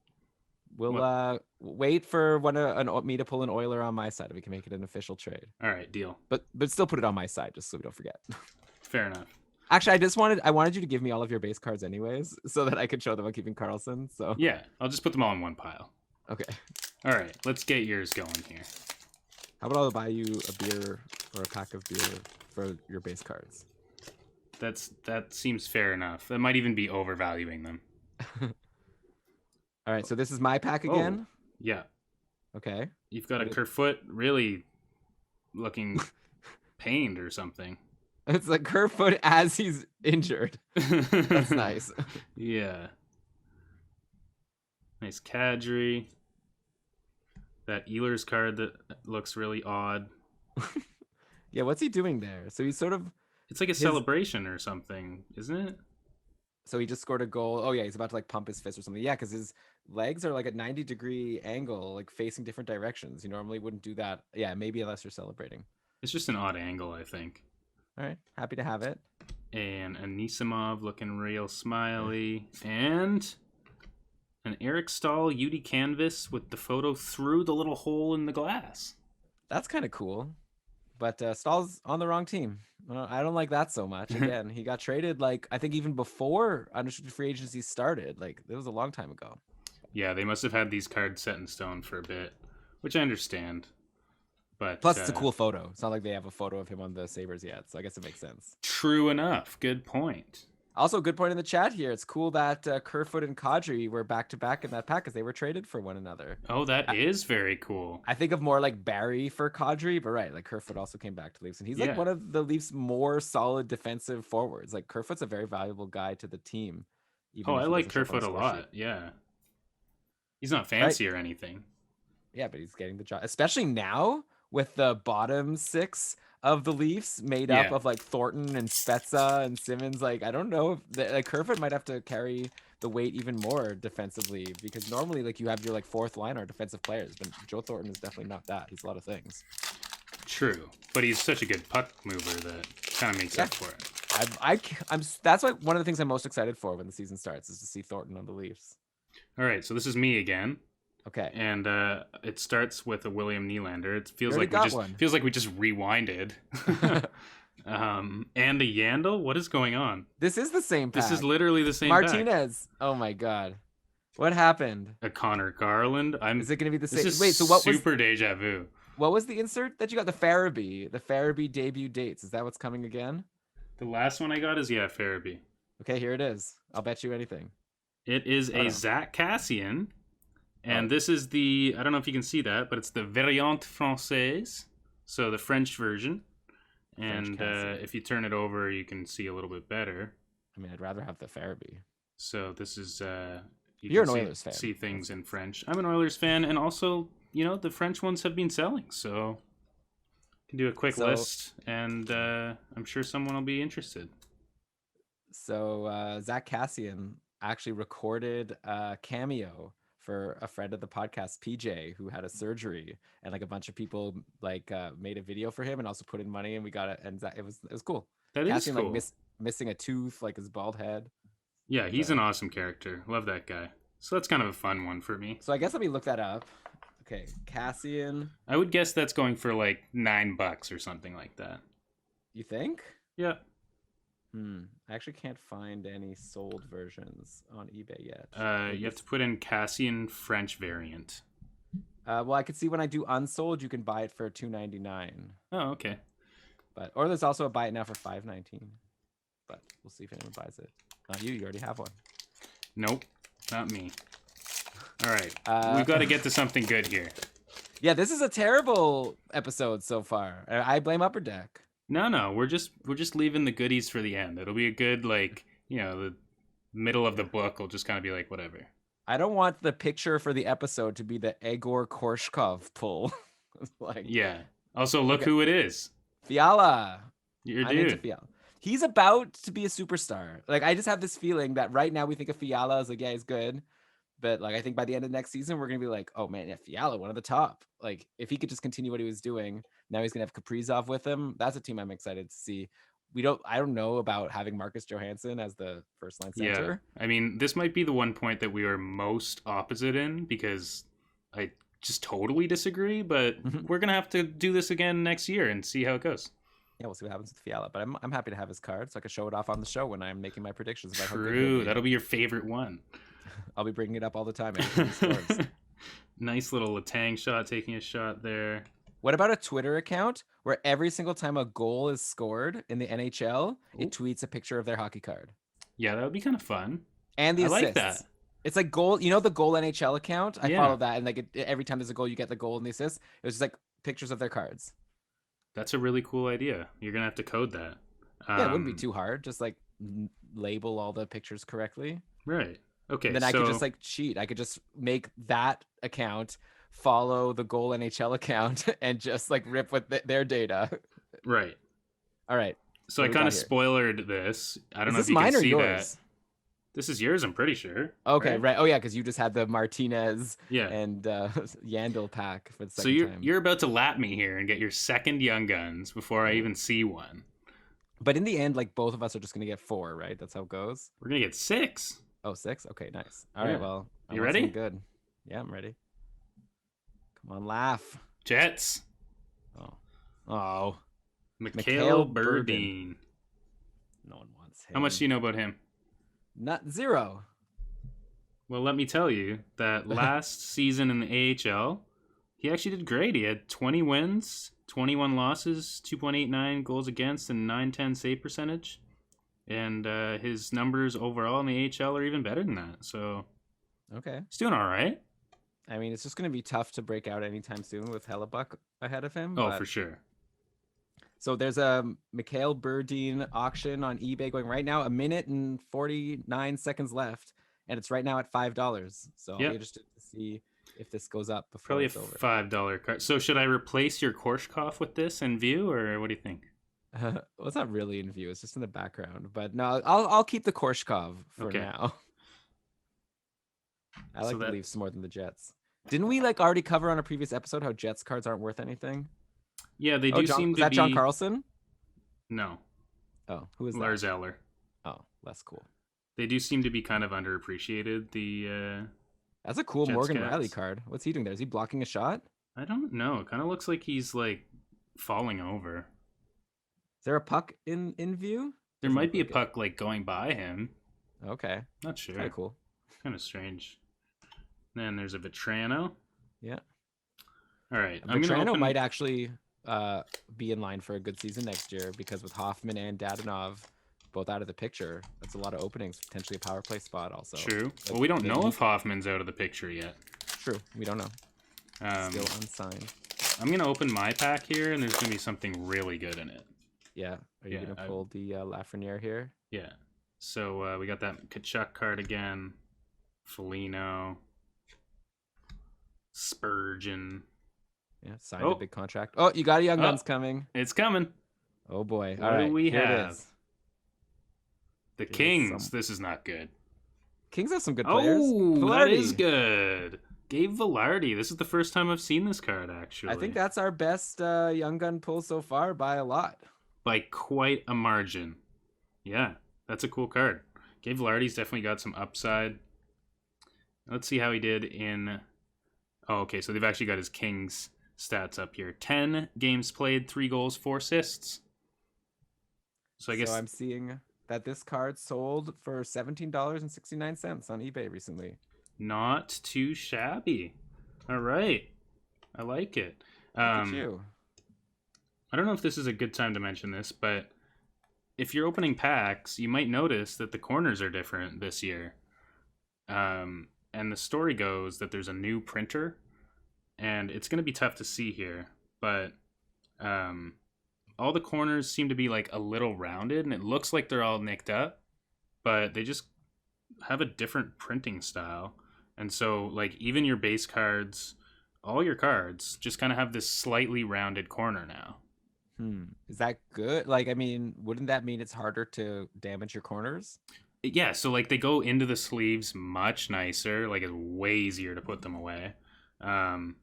We'll wait for me to pull an Oiler on my side. We can make it an official trade. All right, deal. But still put it on my side, just so we don't forget. Fair enough. Actually, I wanted you to give me all of your base cards anyways, so that I could show them I'm keeping Karlsson. So Yeah, I'll just put them all in one pile. okay. All right, let's get yours going here. How about I'll buy you a beer or a pack of beer for your base cards? That seems fair enough. That might even be overvaluing them. All right, so this is my pack again. Oh, yeah. Okay. You've got a Kerfoot really looking pained or something. It's like Kerfoot as he's injured. That's nice. Yeah. Nice Kadri. That Ehlers card that looks really odd. Yeah, what's he doing there? So he's sort of... It's like a celebration or something, isn't it? So he just scored a goal. Oh, yeah, he's about to like pump his fist or something. Yeah, because his legs are like a 90-degree angle, like facing different directions. You normally wouldn't do that. Yeah, maybe unless you're celebrating. It's just an odd angle, I think. All right, happy to have it. And Anisimov looking real smiley. And an Eric Stahl UD canvas with the photo through the little hole in the glass. That's kind of cool. But Stahl's on the wrong team. I don't like that so much. Again, he got traded like I think even before unrestricted free agency started. Like it was a long time ago. Yeah, they must have had these cards set in stone for a bit, which I understand. But plus, it's a cool photo. It's not like they have a photo of him on the Sabres yet, so I guess it makes sense. True enough. Good point. Also, good point in the chat here. It's cool that Kerfoot and Kadri were back to back in that pack because they were traded for one another. Oh, that is very cool. I think of more like Barry for Kadri, but right, like Kerfoot also came back to Leafs, and he's like one of the Leafs' more solid defensive forwards. Like Kerfoot's a very valuable guy to the team. Even I like Kerfoot a lot. Yeah, he's not fancy or anything. Yeah, but he's getting the job, especially now with the bottom six of the Leafs made up of like Thornton and Spezza and Simmons. Like I don't know if like Kerfoot might have to carry the weight even more defensively because normally like you have your like fourth line are defensive players, but Joe Thornton is definitely not that. He's a lot of things. True, but he's such a good puck mover that kind of makes up for it. I'm that's like one of the things I'm most excited for when the season starts is to see Thornton on the Leafs. All right, so this is me again. Okay. And it starts with a William Nylander. It feels like we just rewinded. And a Yandel? What is going on? This is the same pack. This is literally the same Martinez. pack. Oh my god. What happened? A Connor Garland. Is it going to be the same? Wait, so what was super deja vu? What was the insert that you got? The Farabee debut dates. Is that what's coming again? The last one I got is Farabee. Okay, here it is. I'll bet you anything. It is a Zach Cassian. And this is the, I don't know if you can see that, but it's the Variante Française, so the French version. And if you turn it over, you can see a little bit better. I mean, I'd rather have the Farabee. So this is, you're an Oilers fan. See things in French. I'm an Oilers fan, and also, the French ones have been selling, so you can do a quick list, and I'm sure someone will be interested. So Zach Cassian actually recorded a cameo for a friend of the podcast, PJ, who had a surgery, and like a bunch of people like made a video for him and also put in money, and we got it, and it was cool. That Cassian, is cool. Like missing a tooth, like his bald head. Yeah, he's an awesome character. Love that guy. So that's kind of a fun one for me. So I guess let me look that up Okay, Cassian. I would guess that's going for like $9 or something like that. You think? Yeah. I actually can't find any sold versions on eBay yet. You have to put in Cassian French variant. Well, I could see when I do unsold, you can buy it for $2.99. Oh, okay. Or there's also a buy it now for $5.19. But we'll see if anyone buys it. Not you. You already have one. Nope, not me. All right, we've got to get to something good here. Yeah, this is a terrible episode so far. I blame Upper Deck. No, we're just leaving the goodies for the end. It'll be a good, like, the middle of the book will just kind of be like whatever. I don't want the picture for the episode to be the Egor Korshkov pull. Yeah. Also, look who it is. Fiala. Your I'm into dude. Fiala. He's about to be a superstar. Like, I just have this feeling that right now we think of Fiala as like, yeah, he's good. But like, I think by the end of next season, we're gonna be like, oh man, yeah, Fiala, one of the top. Like, if he could just continue what he was doing, now he's gonna have Kaprizov with him. That's a team I'm excited to see. I don't know about having Marcus Johansson as the first line center. Yeah, I mean, this might be the one point that we are most opposite in because I just totally disagree. But we're gonna have to do this again next year and see how it goes. Yeah, we'll see what happens with Fiala. But I'm happy to have his card so I can show it off on the show when I'm making my predictions about how good he'll be. That'll be your favorite one. I'll be bringing it up all the time. Nice little Letang shot, taking a shot there. What about a Twitter account where every single time a goal is scored in the NHL, it tweets a picture of their hockey card? Yeah, that would be kind of fun. And the assists. I like that. It's like goal, the Goal NHL account? I follow that, and like every time there's a goal, you get the goal and the assist. It was just like pictures of their cards. That's a really cool idea. You're going to have to code that. Yeah, it wouldn't be too hard. Just like label all the pictures correctly. Right. Okay. And then I could just like cheat. I could just make that account follow the Goal NHL account and just like rip with their data. Right. All right. So I kind of spoilered this. I don't know if you can see yours? That. This is yours, I'm pretty sure. Okay, right. Oh yeah, because you just had the Martinez and Yandel pack for the second time. So you're about to lap me here and get your second Young Guns before I even see one. But in the end, like both of us are just gonna get 4, right? That's how it goes. We're gonna get 6. Oh, 6? Okay, nice. All right, well, you ready? Good. Yeah, I'm ready. Come on, laugh. Jets. Oh. Mikhail Berdine. No one wants him. How much do you know about him? Not 0. Well, let me tell you that last season in the AHL, he actually did great. He had 20 wins, 21 losses, 2.89 goals against, and 910 save percentage. And his numbers overall in the AHL are even better than that. So, okay, he's doing all right. I mean, it's just going to be tough to break out anytime soon with Hellebuck ahead of him. Oh, for sure. So there's a Mikhail Berdine auction on eBay going right now, 1 minute and 49 seconds left, and it's right now at $5. So I'll be interested to see if this goes up before probably it's over. $5 card. So should I replace your Korshkov with this in view, or what do you think? Well, it's not really in view; it's just in the background. But no, I'll keep the Korshkov for now. I like the Leafs more than the Jets. Didn't we already cover on a previous episode how Jets cards aren't worth anything? Yeah, they do seem to be. Was that John Carlson? No. Oh, who is that? Lars Eller. Oh, less cool. They do seem to be kind of underappreciated. That's a cool Jets Morgan cats. Riley card. What's he doing there? Is he blocking a shot? I don't know. It kind of looks like he's falling over. Is there a puck in view? There might be a puck going by him. Okay. Not sure. Kind of cool. Kind of strange. Then there's a Vetrano. Yeah. All right. Vetrano might actually be in line for a good season next year because with Hoffman and Dadonov both out of the picture, that's a lot of openings, potentially a power play spot also. True. Well, we don't know if Hoffman's out of the picture yet. True. We don't know. Still unsigned. I'm going to open my pack here, and there's going to be something really good in it. Yeah. Are you going to pull the Lafrenière here? Yeah. So we got that Kachuk card again. Foligno. Spurgeon. Yeah, signed a big contract. Oh, you got a Young Guns coming. It's coming. Oh boy. What do we have? The Here's Kings. This is not good. Kings have some good players. Oh, that is good. Gabe Velarde. This is the first time I've seen this card, actually. I think that's our best Young Gun pull so far by a lot. By quite a margin. Yeah, that's a cool card. Gabe Velarde's definitely got some upside. Let's see how he did in Oh, okay. So they've actually got his Kings stats up here. 10 games played, 3 goals, 4 assists. So I So guess I'm seeing that this card sold for $17.69 on eBay recently. not too shabby. All right. I like it. Look at you. I don't know if this is a good time to mention this, but if you're opening packs, you might notice that the corners are different this year. And the story goes that there's a new printer, and it's going to be tough to see here, but all the corners seem to be like a little rounded, and it looks like they're all nicked up, but they just have a different printing style. And so, like, even your base cards, all your cards just kind of have this slightly rounded corner now. Is that good? Like, I mean, wouldn't that mean it's harder to damage your corners? Yeah, so like they go into the sleeves much nicer. Like it's way easier to put them away. Um,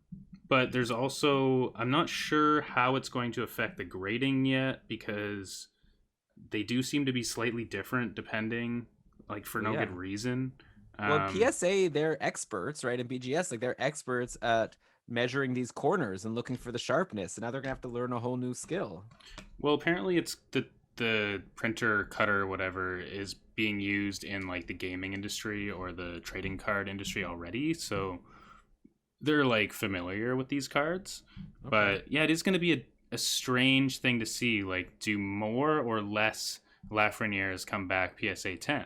but there's also, I'm not sure how it's going to affect the grading yet, because they do seem to be slightly different depending, like for Well, no yeah. good reason. Well, PSA, they're experts, right? And BGS, like they're experts at measuring these corners and looking for the sharpness. And now they're gonna have to learn a whole new skill. Well, apparently it's the printer cutter whatever is being used in like the gaming industry or the trading card industry already, so they're like familiar with these cards. Okay. But yeah, it is going to be a strange thing to see, like, do more or less Lafrenieres come back PSA 10?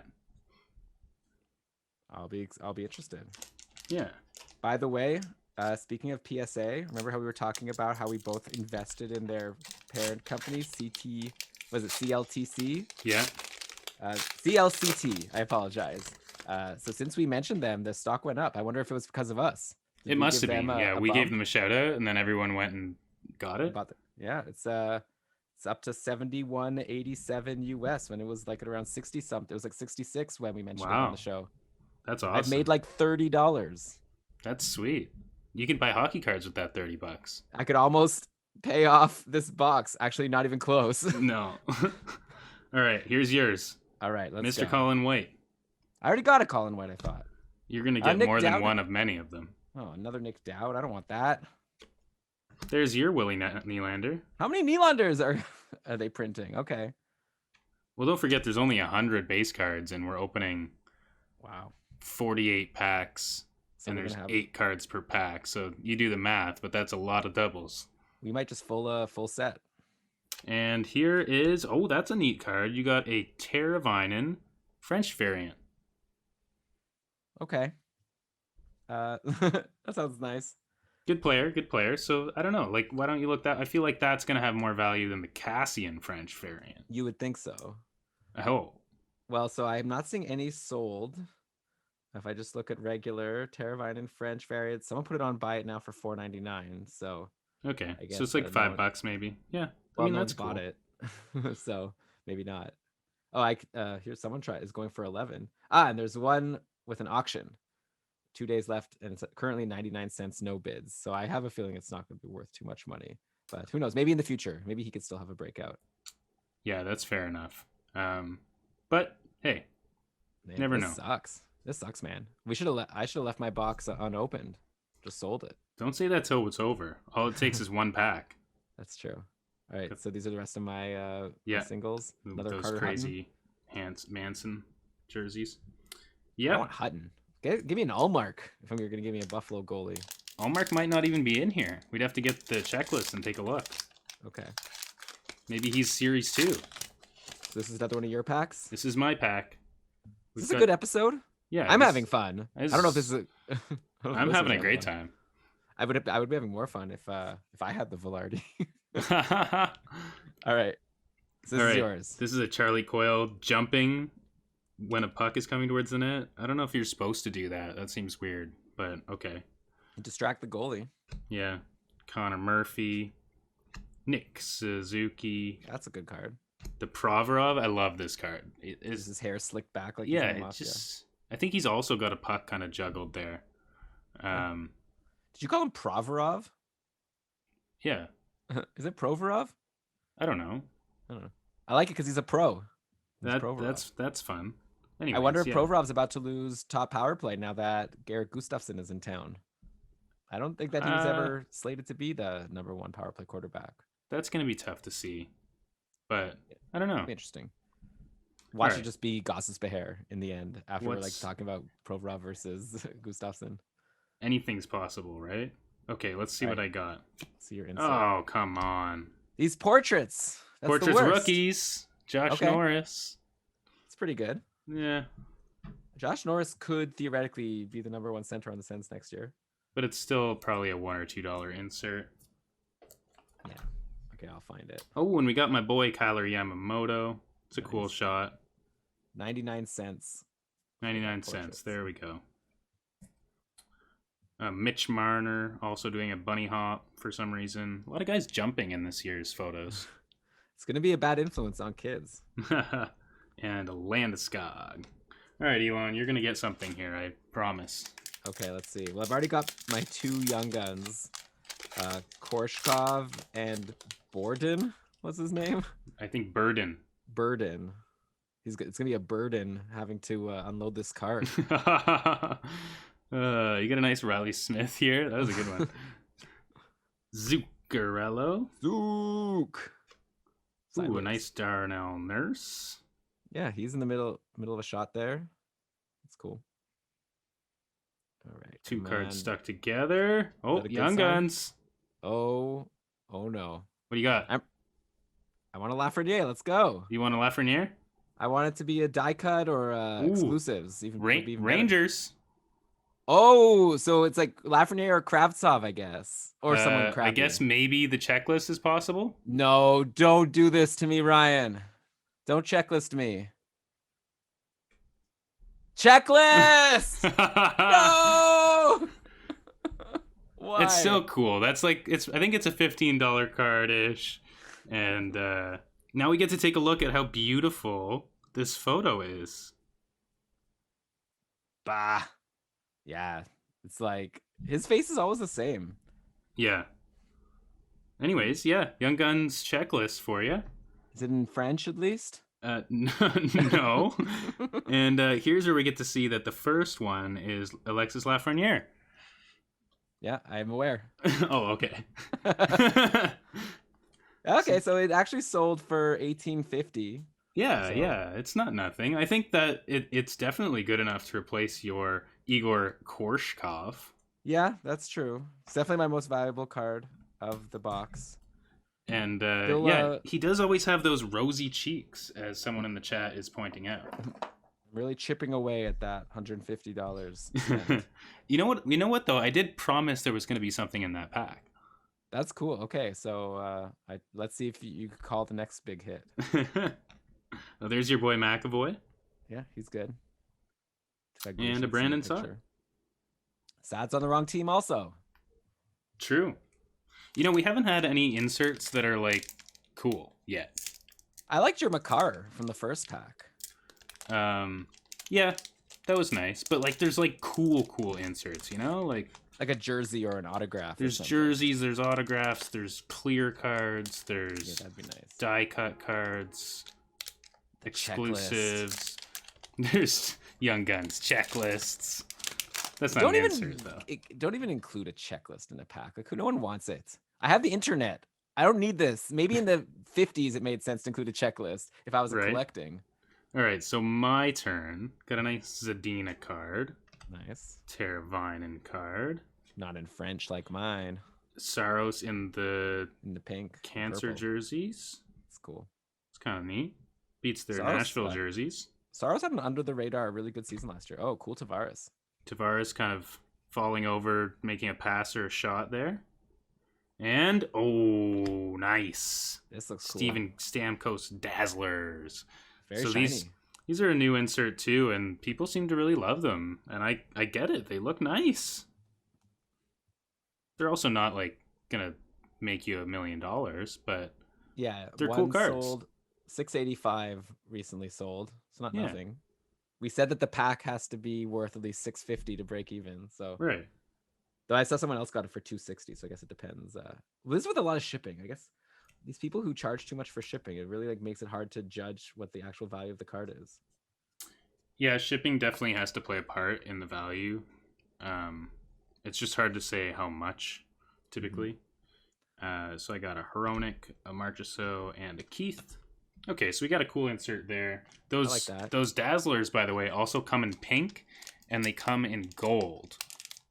I'll be interested. Yeah. By the way, speaking of PSA, remember how we were talking about how we both invested in their parent company, was it CLTC? Yeah. CLCT. I apologize. So since we mentioned them, the stock went up. I wonder if it was because of us. It must have been. Yeah, we gave them a shout out, and then everyone went and got it. Yeah, it's up to 71.87 US when it was like at around 60 something. It was like 66 when we mentioned it on the show. That's awesome. I've made like $30. That's sweet. You can buy hockey cards with that $30. I could almost pay off this box. Actually, not even close. No. All right, here's yours. All right, let's Mr. Colin White. I already got a Colin White, I thought. You're going to get more than one of many of them. Oh, another Nick Dowd. I don't want that. There's your Willie Nylander. How many Nylanders are they printing? Okay. Well, don't forget there's only 100 base cards, and we're opening 48 packs, so and there's 8 cards per pack. So you do the math, but that's a lot of doubles. We might just full set. And here is, that's a neat card. You got a Teravainen French variant. Okay. That sounds nice. Good player. So I don't know. Like, why don't you look that? I feel like that's gonna have more value than the Cassian French variant. You would think so. Oh. Well, so I'm not seeing any sold. If I just look at regular Teravainen French variants, someone put it on buy it now for $4.99. So okay, so it's like $5 maybe. Yeah, well, I mean that's bought it, so maybe not. Oh, here's someone is going for 11. And there's one with an auction. 2 days left, and it's currently 99 cents, no bids. So I have a feeling it's not going to be worth too much money. But who knows? Maybe in the future, maybe he could still have a breakout. Yeah, that's fair enough. But hey, never know. This sucks, man. I should have left my box unopened. Just sold it. Don't say that till it's over. All it takes is one pack. That's true. All right, so these are the rest of my singles. Another those Carter crazy Manson jerseys. Yeah, I want Hutton. Give me an Allmark if you're going to give me a Buffalo goalie. Allmark might not even be in here. We'd have to get the checklist and take a look. Okay. Maybe he's Series 2. This is another one of your packs? This is my pack. Is this a good episode? Yeah. I'm having fun. I don't know if this is I'm having a great time. I would be having more fun if I had the Velarde. All right. So this is yours. This is a Charlie Coyle jumping when a puck is coming towards the net. I don't know if you're supposed to do that. That seems weird, but okay. Distract the goalie. Yeah. Connor Murphy. Nick Suzuki. That's a good card. The Provorov. I love this card. Is his hair slicked back like I think he's also got a puck kind of juggled there. Did you call him Provorov? Yeah. Is it Provorov? I don't know. I like it because he's a pro. That's fun. Anyways, I wonder if Provorov's about to lose top power play now that Garrett Gustafsson is in town. I don't think that he was ever slated to be the number one power play quarterback. That's going to be tough to see. But I don't know. Interesting. Watch it just be Gosses Beher in the end after we're like talking about Provorov versus Gustafsson. Anything's possible, right? Okay, let's see what I got. See your insert. Oh, come on. These portraits. That's Portraits rookies. Josh Norris. It's pretty good. Yeah. Josh Norris could theoretically be the number one center on the Sens next year. But it's still probably a $1 or $2 insert. Yeah. Okay, I'll find it. Oh, and we got my boy Kyler Yamamoto. It's a cool shot. 99 cents. 99 cents. There we go. Mitch Marner also doing a bunny hop for some reason. A lot of guys jumping in this year's photos. It's going to be a bad influence on kids. And Landeskog. All right, Elon, you're going to get something here, I promise. Okay, let's see. Well, I've already got my two young guns. Korshkov and Borden. What's his name? I think Burden. It's going to be a burden having to unload this cart. You got a nice Riley Smith here. That was a good one. Zuccarello. Zook. Ooh, a nice Darnell Nurse. Yeah, he's in the middle of a shot there. That's cool. All right. Two cards stuck together. Oh, Young Guns. Oh no. What do you got? I want a Lafrenière. Let's go. You want a Lafrenière? I want it to be a die cut or exclusives. Even Rangers. Oh, so it's like Lafrenière or Kravtsov, I guess, or someone crappy. I guess maybe the checklist is possible. No, don't do this to me, Ryan. Don't checklist me. Checklist. No. Why? It's so cool. That's like I think it's a $15 card ish, and now we get to take a look at how beautiful this photo is. Bah. Yeah, it's like his face is always the same. Yeah. Anyways, yeah, Young Guns checklist for you. Is it in French at least? No. And here's where we get to see that the first one is Alexis Lafrenière. Yeah, I'm aware. Oh, okay. Okay, so it actually sold for $18.50. Yeah, yeah, it's not nothing. I think that it's definitely good enough to replace your Igor Korshkov. Yeah, that's true. It's definitely my most valuable card of the box. And he does always have those rosy cheeks, as someone in the chat is pointing out. Really chipping away at that $150. You know what though? I did promise there was going to be something in that pack. That's cool. Okay, so let's see if you could call the next big hit. Oh, there's your boy McAvoy. Yeah, he's good. And a Brandon Saad. Saad's on the wrong team also. True. You know, we haven't had any inserts that are like cool yet. I liked your Makar from the first pack. Yeah, that was nice. But like, there's like cool inserts, you know, like a jersey or an autograph. There's jerseys, there's autographs, there's clear cards, there's that'd be nice. Die cut cards, exclusives. There's Young Guns checklists. That's not an insert though. Don't even include a checklist in a pack. Like, no one wants it. I have the internet. I don't need this. Maybe in the 50s it made sense to include a checklist if I was collecting. All right, so my turn. Got a nice Zadina card. Nice. Teravainen card. Not in French like mine. Saros in the pink Cancer jerseys. It's cool. It's kind of neat. Beats their Nashville jerseys. Saros had an under the radar, really good season last year. Oh, cool Tavares. Tavares kind of falling over, making a pass or a shot there. And, oh, nice. This looks cool. Steven Stamkos Dazzlers. Very shiny. These are a new insert too, and people seem to really love them. And I get it. They look nice. They're also not like gonna make you $1 million, but yeah, they're cool cards. Sold, 685 recently sold. It's not nothing. We said that the pack has to be worth at least 650 to break even. So right. Though I saw someone else got it for 260, so I guess it depends. This is with a lot of shipping. I guess these people who charge too much for shipping, it really like makes it hard to judge what the actual value of the card is. Yeah, shipping definitely has to play a part in the value. It's just hard to say how much, typically. So I got a Heronic, a Marchessault, and a Keith. Okay, so we got a cool insert there. I like that. Those Dazzlers, by the way, also come in pink, and they come in gold.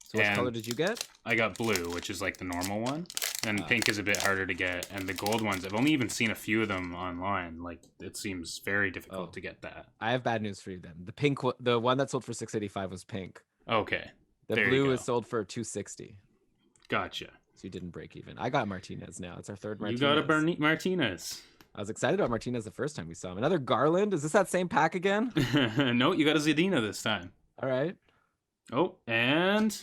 So what color did you get? I got blue, which is like the normal one. And pink is a bit harder to get. And the gold ones, I've only even seen a few of them online. Like, it seems very difficult to get that. I have bad news for you then. The pink, the one that sold for $685 was pink. Okay. The blue is sold for $260. Gotcha. So you didn't break even. I got Martinez now. It's our third Martinez. You got a Martinez. I was excited about Martinez the first time we saw him. Another Garland? Is this that same pack again? No, you got a Zadina this time. All right. Oh, and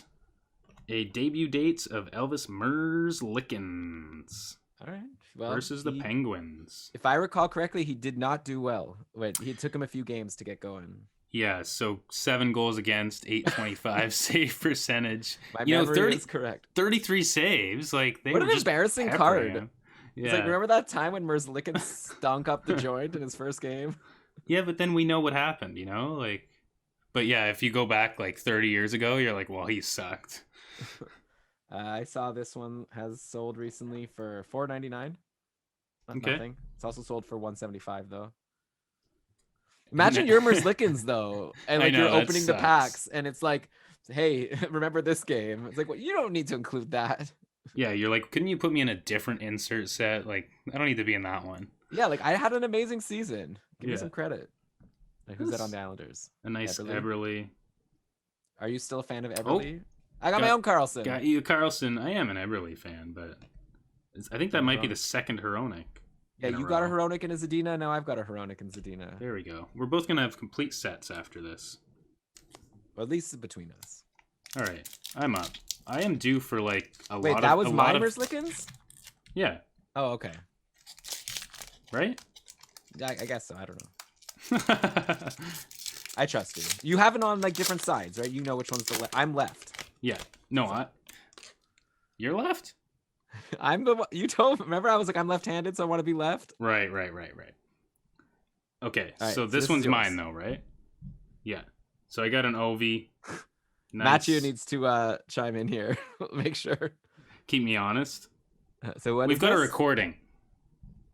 a debut dates of Elvis Merzlikins. All right. Well, versus the Penguins. If I recall correctly, he did not do well. It took him a few games to get going. Yeah, so 7 goals against, 825 save percentage. My memory is correct. 33 saves. Like, they what were an just embarrassing card. Yeah. It's like, remember that time when Merzlikins stunk up the joint in his first game? Yeah, but then we know what happened, Like, but yeah, if you go back like 30 years ago, you're like, well, he sucked. I saw this one has sold recently for $4.99. Okay. Nothing. It's also sold for $175 though. Imagine your Merzlikins though, and like you're opening the packs, and it's like, hey, remember this game? It's like, well, you don't need to include that. Yeah, you're like, couldn't you put me in a different insert set? Like, I don't need to be in that one. Yeah, like I had an amazing season. Give me some credit. Like, who's that on the Islanders? A nice Eberle. Are you still a fan of Eberle? I got my own Carlson. Got you, Carlson. I am an Eberle fan, but I think that might be the second Heronic. Yeah, you got a Heronic and a Zadina. Now I've got a Heronic and Zadina. There we go. We're both going to have complete sets after this. Or at least between us. All right. I'm up. I am due for like a lot of... Wait, that was my Merzlikins? Yeah. Oh, okay. Right? I guess so. I don't know. I trust you. You have it on like different sides, right? You know which one's the left. I'm left. Yeah. No, you're left? I'm the one. You told. Remember, I was like, I'm left-handed, so I want to be left. Right. Okay, right, so this one's mine though, right? Yeah. So I got an OV. Nice. Matthew needs to chime in here. Make sure. Keep me honest. So we've got a recording.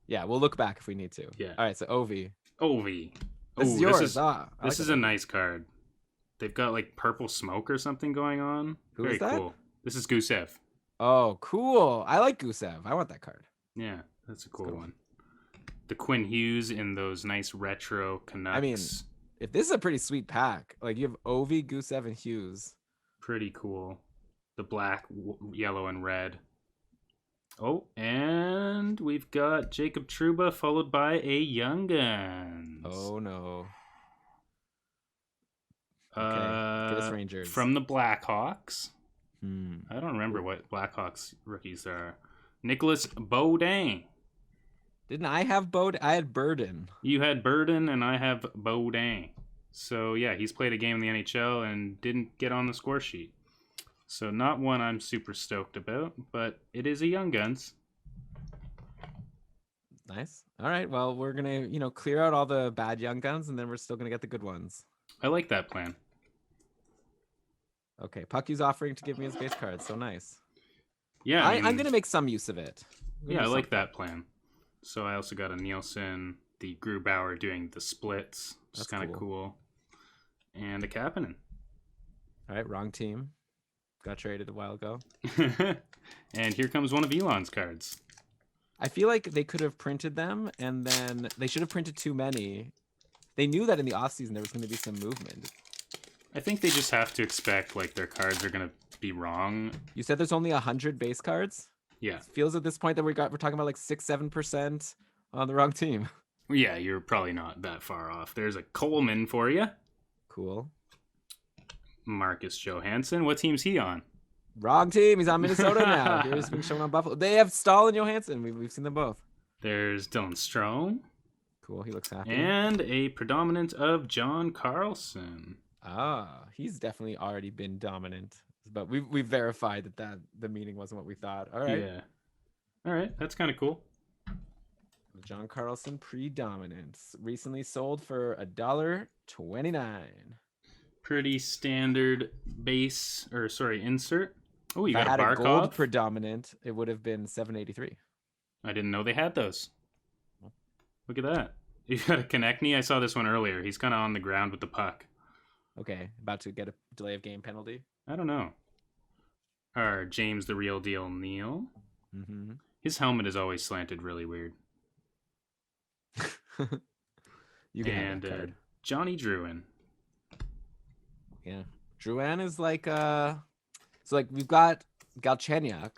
Yeah, we'll look back if we need to. Yeah. All right. So OV. This is yours. This is a nice card. They've got like purple smoke or something going on. Who Very is that? Cool. This is Gusev. Oh, cool. I like Gusev. I want that card. Yeah, that's a cool one. The Quinn Hughes in those nice retro Canucks. I mean, if this is a pretty sweet pack, like you have Ovi, Gusev, and Hughes. Pretty cool. The black, yellow, and red. Oh, and we've got Jacob Trouba followed by a Young Guns. Oh, no. Okay, give us Rangers. From the Blackhawks. I don't remember what Blackhawks rookies are. Nicholas Beaudin. Didn't I have Beaudin? I had Burden. You had Burden, and I have Beaudin. So, yeah, he's played a game in the NHL and didn't get on the score sheet. So, not one I'm super stoked about, but it is a Young Guns. Nice. All right, well, we're going to, clear out all the bad Young Guns, and then we're still going to get the good ones. I like that plan. Okay, Pucky's offering to give me his base card. So nice. Yeah, I'm going to make some use of it. Yeah, I like that plan. So I also got a Nielsen, the Grubauer doing the splits, which is kind of cool. And a Kapanen. All right, wrong team. Got traded a while ago. And here comes one of Elan's cards. I feel like they could have printed them, and then they should have printed too many. They knew that in the offseason there was going to be some movement. I think they just have to expect like their cards are gonna be wrong. You said there's only 100 base cards? Yeah. It feels at this point that we're talking about like 6-7% on the wrong team. Yeah, you're probably not that far off. There's a Coleman for you. Cool. Marcus Johansson. What team's he on? Wrong team. He's on Minnesota now. He's been shown on Buffalo. They have Stahl and Johansson. We've seen them both. There's Dylan Strome. Cool. He looks happy. And a predominant of John Carlson. Ah, he's definitely already been dominant, but we've verified that the meaning wasn't what we thought. All right. Yeah. All right, that's kind of cool. John Carlson predominance recently sold for $1.29. Pretty standard insert. Oh, you If I got a had a gold Barkov? predominant, it would have been 783. I didn't know they had those. Look at that. You got a Konechny? I saw this one earlier. He's kind of on the ground with the puck. Okay, about to get a delay of game penalty. I don't know. Or James the Real Deal Neal. Mm-hmm. His helmet is always slanted really weird. You can have that card. Johnny Druin. Yeah. Drouin is like so like we've got Galchenyuk,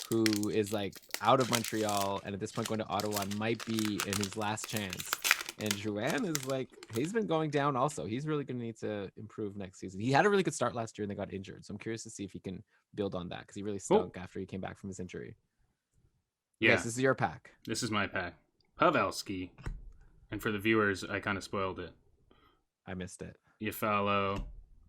who is like out of Montreal and at this point going to Ottawa and might be in his last chance. And Drouin is like he's been going down also. He's really gonna need to improve next season. He had a really good start last year and they got injured. So I'm curious to see if he can build on that because he really stunk after he came back from his injury. Yeah. Yes, this is your pack. This is my pack. Pavelski. And for the viewers, I kind of spoiled it. I missed it. Iafallo,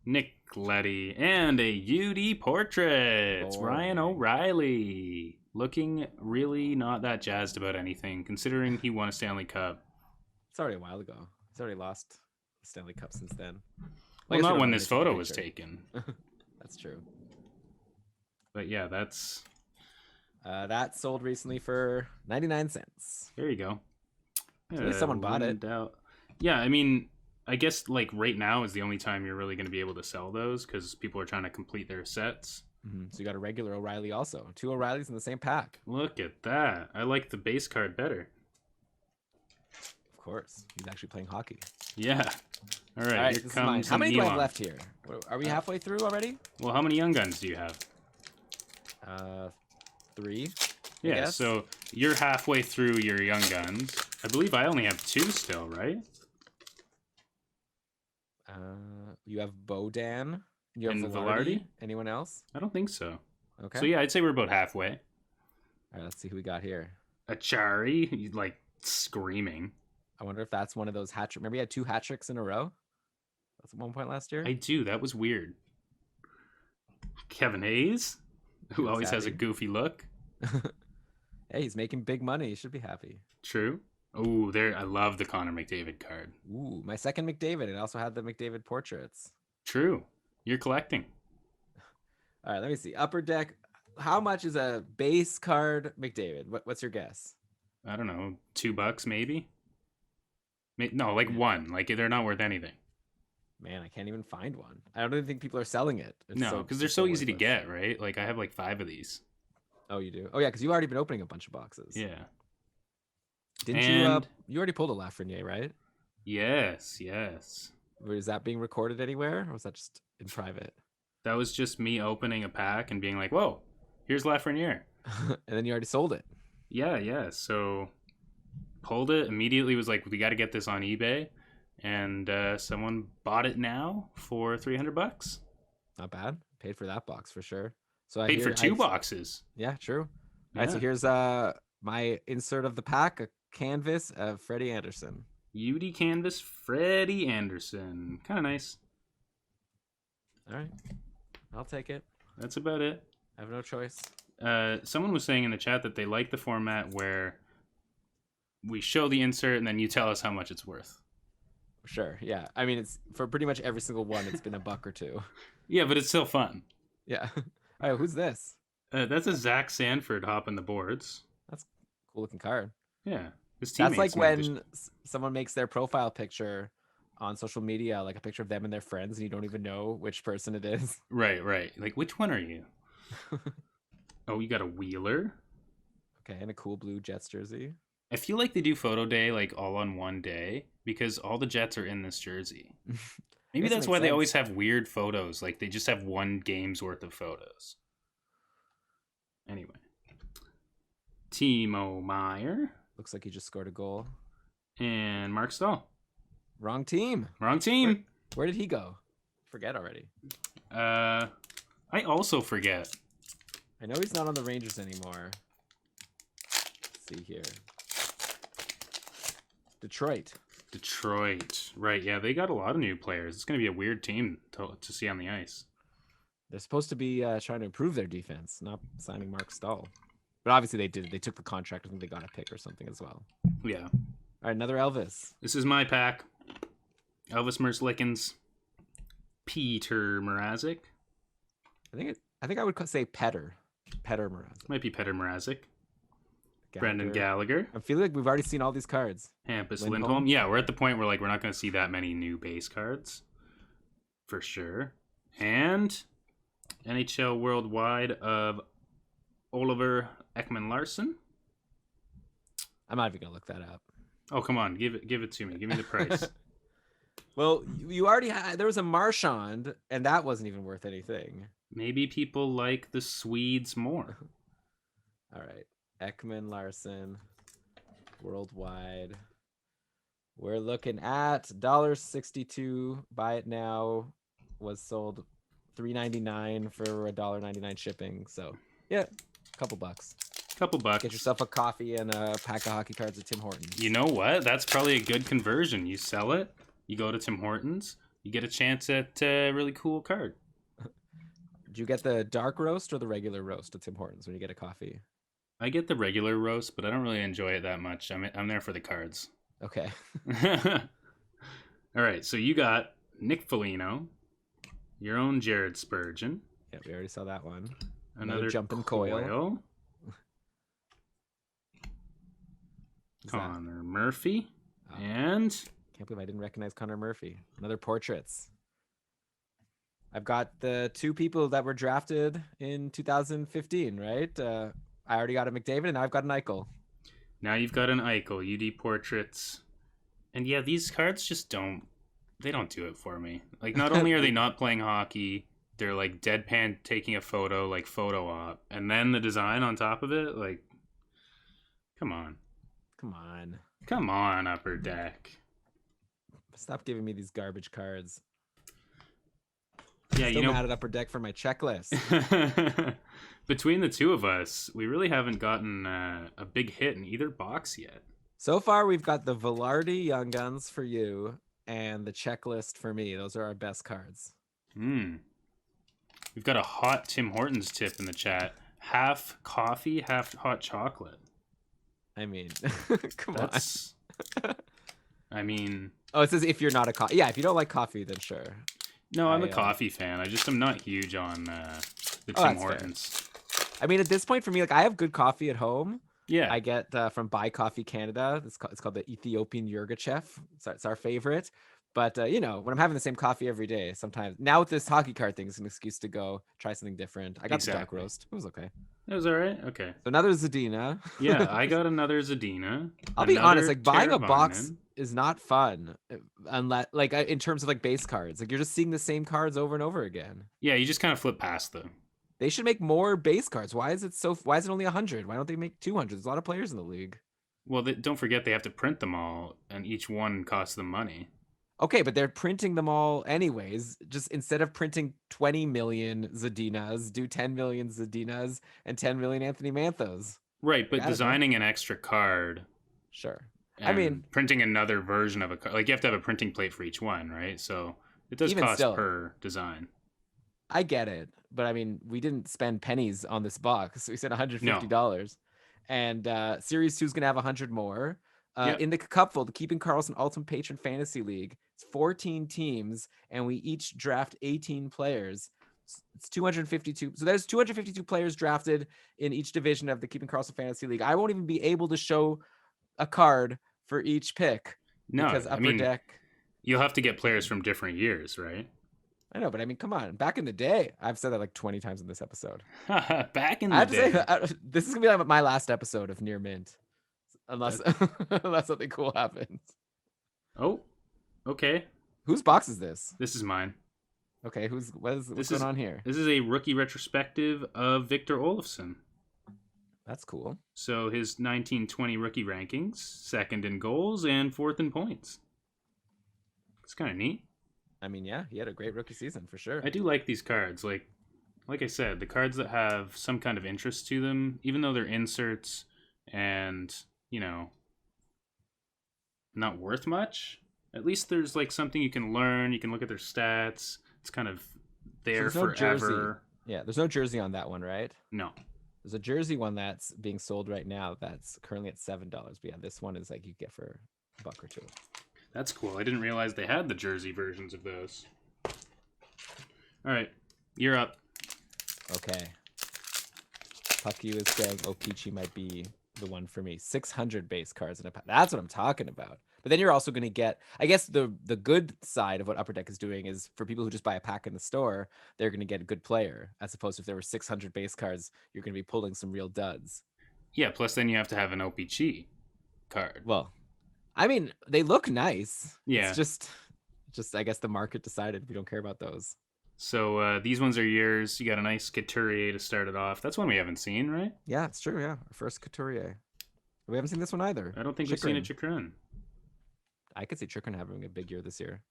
Nick Leddy, and a UD portrait. It's Ryan O'Reilly. Looking really not that jazzed about anything, considering he won a Stanley Cup. It's already a while ago. He's already lost the Stanley Cup since then. Well, not when this photo was taken. That's true. But yeah, that's... that sold recently for 99 cents. There you go. At least someone bought it. Yeah, I mean, I guess like right now is the only time you're really going to be able to sell those because people are trying to complete their sets. Mm-hmm. So you got a regular O'Reilly also. 2 O'Reillys in the same pack. Look at that. I like the base card better. Of course. He's actually playing hockey. Yeah. All right, here comes how many do I have left here? Are we halfway through already? Well, how many Young Guns do you have? 3. Yeah, so you're halfway through your Young Guns. I believe I only have 2 still, right? You have Bodan. You have Velarde? Anyone else? I don't think so. Okay. So yeah, I'd say we're about halfway. All right, let's see who we got here. Achari, like screaming. I wonder if that's one of those hat tricks. Remember he had 2 hat tricks in a row? That's at one point last year? I do. That was weird. Kevin Hayes, who always has a goofy look. Hey, he's making big money. He should be happy. True. Oh, there! I love the Connor McDavid card. Ooh, my second McDavid. It also had the McDavid portraits. True. You're collecting. All right, let me see. Upper Deck. How much is a base card McDavid? What's your guess? I don't know. $2 maybe? No, like 1. Like they're not worth anything. Man, I can't even find one. I don't even think people are selling it. No, because they're so easy to get, right? Like I have like 5 of these. Oh, you do? Oh yeah, because you've already been opening a bunch of boxes. Yeah. Didn't you? You already pulled a Lafrenière, right? Yes, yes. Was that being recorded anywhere, or was that just in private? That was just me opening a pack and being like, "Whoa, here's Lafrenière," and then you already sold it. Yeah. So pulled it immediately. Was like, "We got to get this on eBay," and someone bought it now for $300. Not bad. Paid for that box for sure. So paid for 2 boxes. Yeah, true. All right, so here's my insert of the pack: a canvas of Freddie Anderson. UD canvas, Freddie Anderson. Kind of nice. All right, I'll take it. That's about it. I have no choice. Someone was saying in the chat that they like the format where we show the insert and then you tell us how much it's worth. Sure. Yeah. I mean, it's for pretty much every single one. It's been $1 or $2. Yeah, but it's still fun. Yeah. All right. Who's this? That's a Zach Sanford hopping the boards. That's a cool looking card. Yeah. That's like when someone makes their profile picture on social media, like a picture of them and their friends, and you don't even know which person it is. Right. Like, which one are you? Oh, you got a Wheeler. Okay, and a cool blue Jets jersey. I feel like they do photo day like all on one day because all the Jets are in this jersey. Maybe that's why they always have weird photos. Like they just have one game's worth of photos. Anyway. Timo Meyer. Looks like he just scored a goal. And Mark Stahl. Wrong team. Wrong team. Where did he go? Forget already. I also forget. I know he's not on the Rangers anymore. Let's see here. Detroit. Right, yeah, they got a lot of new players. It's going to be a weird team to see on the ice. They're supposed to be trying to improve their defense, not signing Mark Stahl. But obviously they did. They took the contract. I think they got a pick or something as well. Yeah. All right, another Elvis. This is my pack. Elvis Merzlikins. Peter Mrazek. I think I think I would say Petter Mrazek. Might be Petr Mrazek. Brendan Gallagher. I feel like we've already seen all these cards. Hampus Lindholm. Yeah, we're at the point where like we're not going to see that many new base cards, for sure. And NHL Worldwide of Oliver Ekman-Larsson. I'm not even gonna look that up. Oh, come on, give it to me. Give me the price. Well, you already had. There was a Marchand, and that wasn't even worth anything. Maybe people like the Swedes more. All right, Ekman-Larsson, Worldwide. We're looking at $1.62. Buy it now. Was sold $3.99 for $1.99 shipping. So yeah, a couple bucks. Get yourself a coffee and a pack of hockey cards at Tim Hortons. You know what? That's probably a good conversion. You sell it, you go to Tim Hortons, you get a chance at a really cool card. Did you get the dark roast or the regular roast at Tim Hortons when you get a coffee? I get the regular roast, but I don't really enjoy it that much. I'm there for the cards. Okay. All right, so you got Nick Foligno, your own Jared Spurgeon. Yeah, we already saw that one. Another jumping coil. Connor Murphy. And can't believe I didn't recognize Connor Murphy. Another portraits. I've got the two people that were drafted in 2015, right? I already got a McDavid, and now I've got an Eichel. Now you've got an Eichel, UD portraits. And yeah, these cards just don't do it for me. Like, not only are they not playing hockey, they're like deadpan taking a photo, like photo op. And then the design on top of it, like, come on. Come on, Upper Deck. Stop giving me these garbage cards. Yeah, Still mad at Upper Deck for my checklist. Between the two of us, we really haven't gotten a big hit in either box yet. So far, we've got the Velarde Young Guns for you and the checklist for me. Those are our best cards. We've got a hot Tim Hortons tip in the chat. Half coffee, half hot chocolate. I mean, come on. I mean... Oh, it says if you're not a coffee. Yeah, if you don't like coffee, then sure. No, I'm a coffee fan. I'm not huge on the Tim Hortons. Fair. I mean, at this point for me, like I have good coffee at home. Yeah. I get from Buy Coffee Canada. It's called the Ethiopian Yurgachev. It's our favorite. But, when I'm having the same coffee every day, sometimes. Now with this hockey card thing, it's an excuse to go try something different. I got the dark roast. It was okay. It was all right? Okay. So another Zadina. Yeah, I got another Zadina. I'll be honest, like buying a box is not fun unless, like, in terms of like base cards. Like you're just seeing the same cards over and over again. Yeah, you just kind of flip past them. They should make more base cards. Why is it only 100? Why don't they make 200? There's a lot of players in the league. Well, don't forget they have to print them all, and each one costs them money. Okay, but they're printing them all anyways. Just instead of printing 20 million Zadinas, do 10 million Zadinas and 10 million Anthony Manthos. Right, but designing an extra card. Sure. I mean, printing another version of a card. Like, you have to have a printing plate for each one, right? So it does cost per design. I get it. But I mean, we didn't spend pennies on this box. We spent $150. No. And Series 2 is going to have 100 more. In the Cupful, the Keeping Karlsson Ultimate Patron Fantasy League, it's 14 teams, and we each draft 18 players. It's 252. So there's 252 players drafted in each division of the Keeping Karlsson Fantasy League. I won't even be able to show a card for each pick. No, because Upper Deck. You'll have to get players from different years, right? I know, but I mean, come on. Back in the day, I've said that like 20 times in this episode. Back in the day. This is going to be like my last episode of Near Mint. Unless something cool happens. Oh, okay. Whose box is this? This is mine. Okay, what's going on here? This is a rookie retrospective of Victor Olofsson. That's cool. So his 1920 rookie rankings, second in goals and fourth in points. It's kind of neat. I mean, yeah, he had a great rookie season for sure. I do like these cards. Like I said, the cards that have some kind of interest to them, even though they're inserts and, not worth much, at least there's like something you can learn. You can look at their stats. It's kind of there forever. Jersey. Yeah, there's no jersey on that one, right? No. There's a jersey one that's being sold right now that's currently at $7. But yeah, this one is like you get for $1 or $2. That's cool. I didn't realize they had the jersey versions of those. All right, you're up. Okay. Puckyu is saying Okichi might be the one for me. 600 base cards in a pack. That's what I'm talking about. But then you're also going to get, I guess the good side of what Upper Deck is doing is for people who just buy a pack in the store, they're going to get a good player. As opposed to if there were 600 base cards, you're going to be pulling some real duds. Yeah, plus then you have to have an OPG card. Well, I mean, they look nice. Yeah. It's just I guess the market decided we don't care about those. So these ones are yours. You got a nice Couturier to start it off. That's one we haven't seen, right? Yeah, it's true. Yeah, our first Couturier. We haven't seen this one either. I don't think we've seen a Chikrin. I could see Chikrin having a big year this year.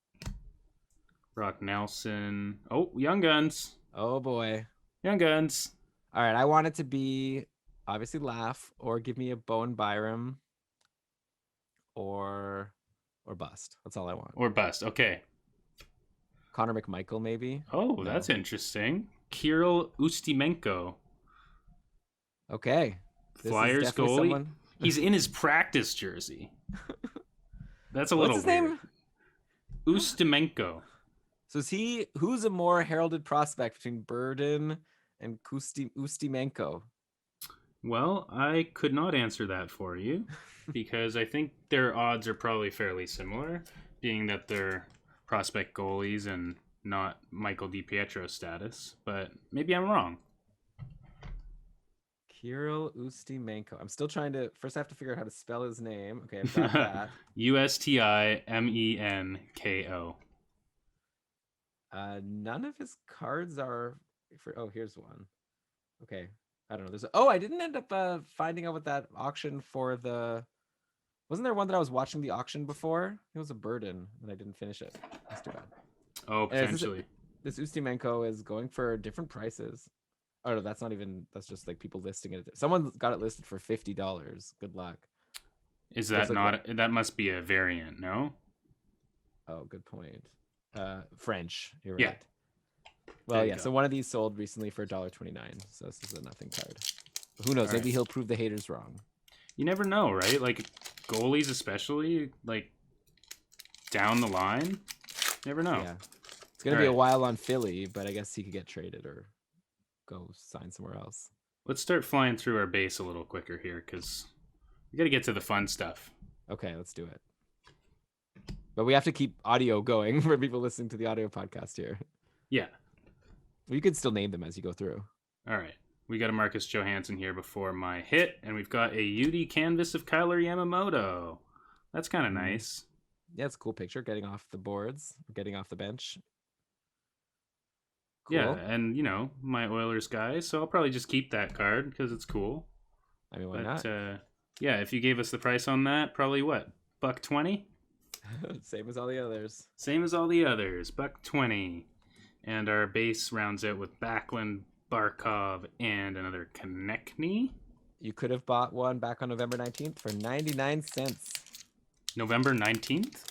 Brock Nelson. Oh, Young Guns. Oh boy. Young Guns. All right, I want it to be obviously Laugh or give me a Bowen Byram or bust. That's all I want. Or bust. Okay. Connor McMichael maybe. Oh, no. That's interesting. Kirill Ustimenko. Okay. Flyers goalie. Someone... He's in his practice jersey. That's a little weird. What's his name? Ustimenko. So is he? Who's a more heralded prospect between Burden and Ustimenko? Well, I could not answer that for you because I think their odds are probably fairly similar, being that they're prospect goalies and not Michael DiPietro status. But maybe I'm wrong. Kirill Ustimenko. I'm still trying to... First, I have to figure out how to spell his name. Okay, I've got that. Ustimenko. None of his cards are... Oh, here's one. Okay. I don't know. I didn't end up finding out what that auction for the... Wasn't there one that I was watching the auction before? It was a Burden, and I didn't finish it. That's too bad. Oh, potentially. This Ustimenko is going for different prices. Oh, no, that's not even... That's just like people listing it. Someone got it listed for $50. Good luck. Is that not... That must be a variant, no? Oh, good point. French. You're right. Yeah. Well, yeah. So one of these sold recently for $1.29. So this is a nothing card. But who knows? All Maybe right. he'll prove the haters wrong. You never know, right? Like goalies, especially, like down the line. Never know. Yeah. It's gonna be a while on Philly, but I guess he could get traded or go sign somewhere else. Let's start flying through our base a little quicker here, because we got to get to the fun stuff. Okay, let's do it. But we have to keep audio going for people listening to the audio podcast here. Yeah. You could still name them as you go through. All right. We got a Marcus Johansson here before my hit, and we've got a UD canvas of Kyler Yamamoto. That's kind of nice. Yeah, it's a cool picture, getting off the boards, getting off the bench. Cool. Yeah, and, you know, my Oilers guy, so I'll probably just keep that card because it's cool. I mean, why not? Yeah, if you gave us the price on that, probably what? $1.20? Same as all the others. Same as all the others, $1.20. And our base rounds out with Backlund, Barkov, and another Konechny. You could have bought one back on November 19th for 99 cents. November 19th?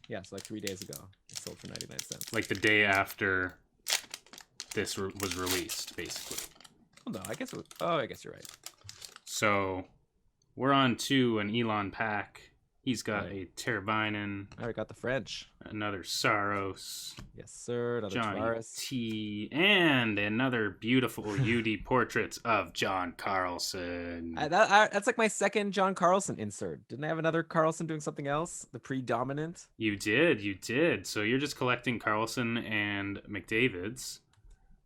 Yeah, so like 3 days ago. It sold for 99 cents. Like the day after this was released, basically. Well, no, I guess it was... Oh, I guess you're right. So we're on to an Elan pack. He's got a Teravainen. I already got the French. Another Saros. Yes, sir. Another Johnny Tavares. T. And another beautiful UD portraits of John Carlson. That's like my second John Carlson insert. Didn't I have another Carlson doing something else? The predominant? You did. So you're just collecting Carlson and McDavid's.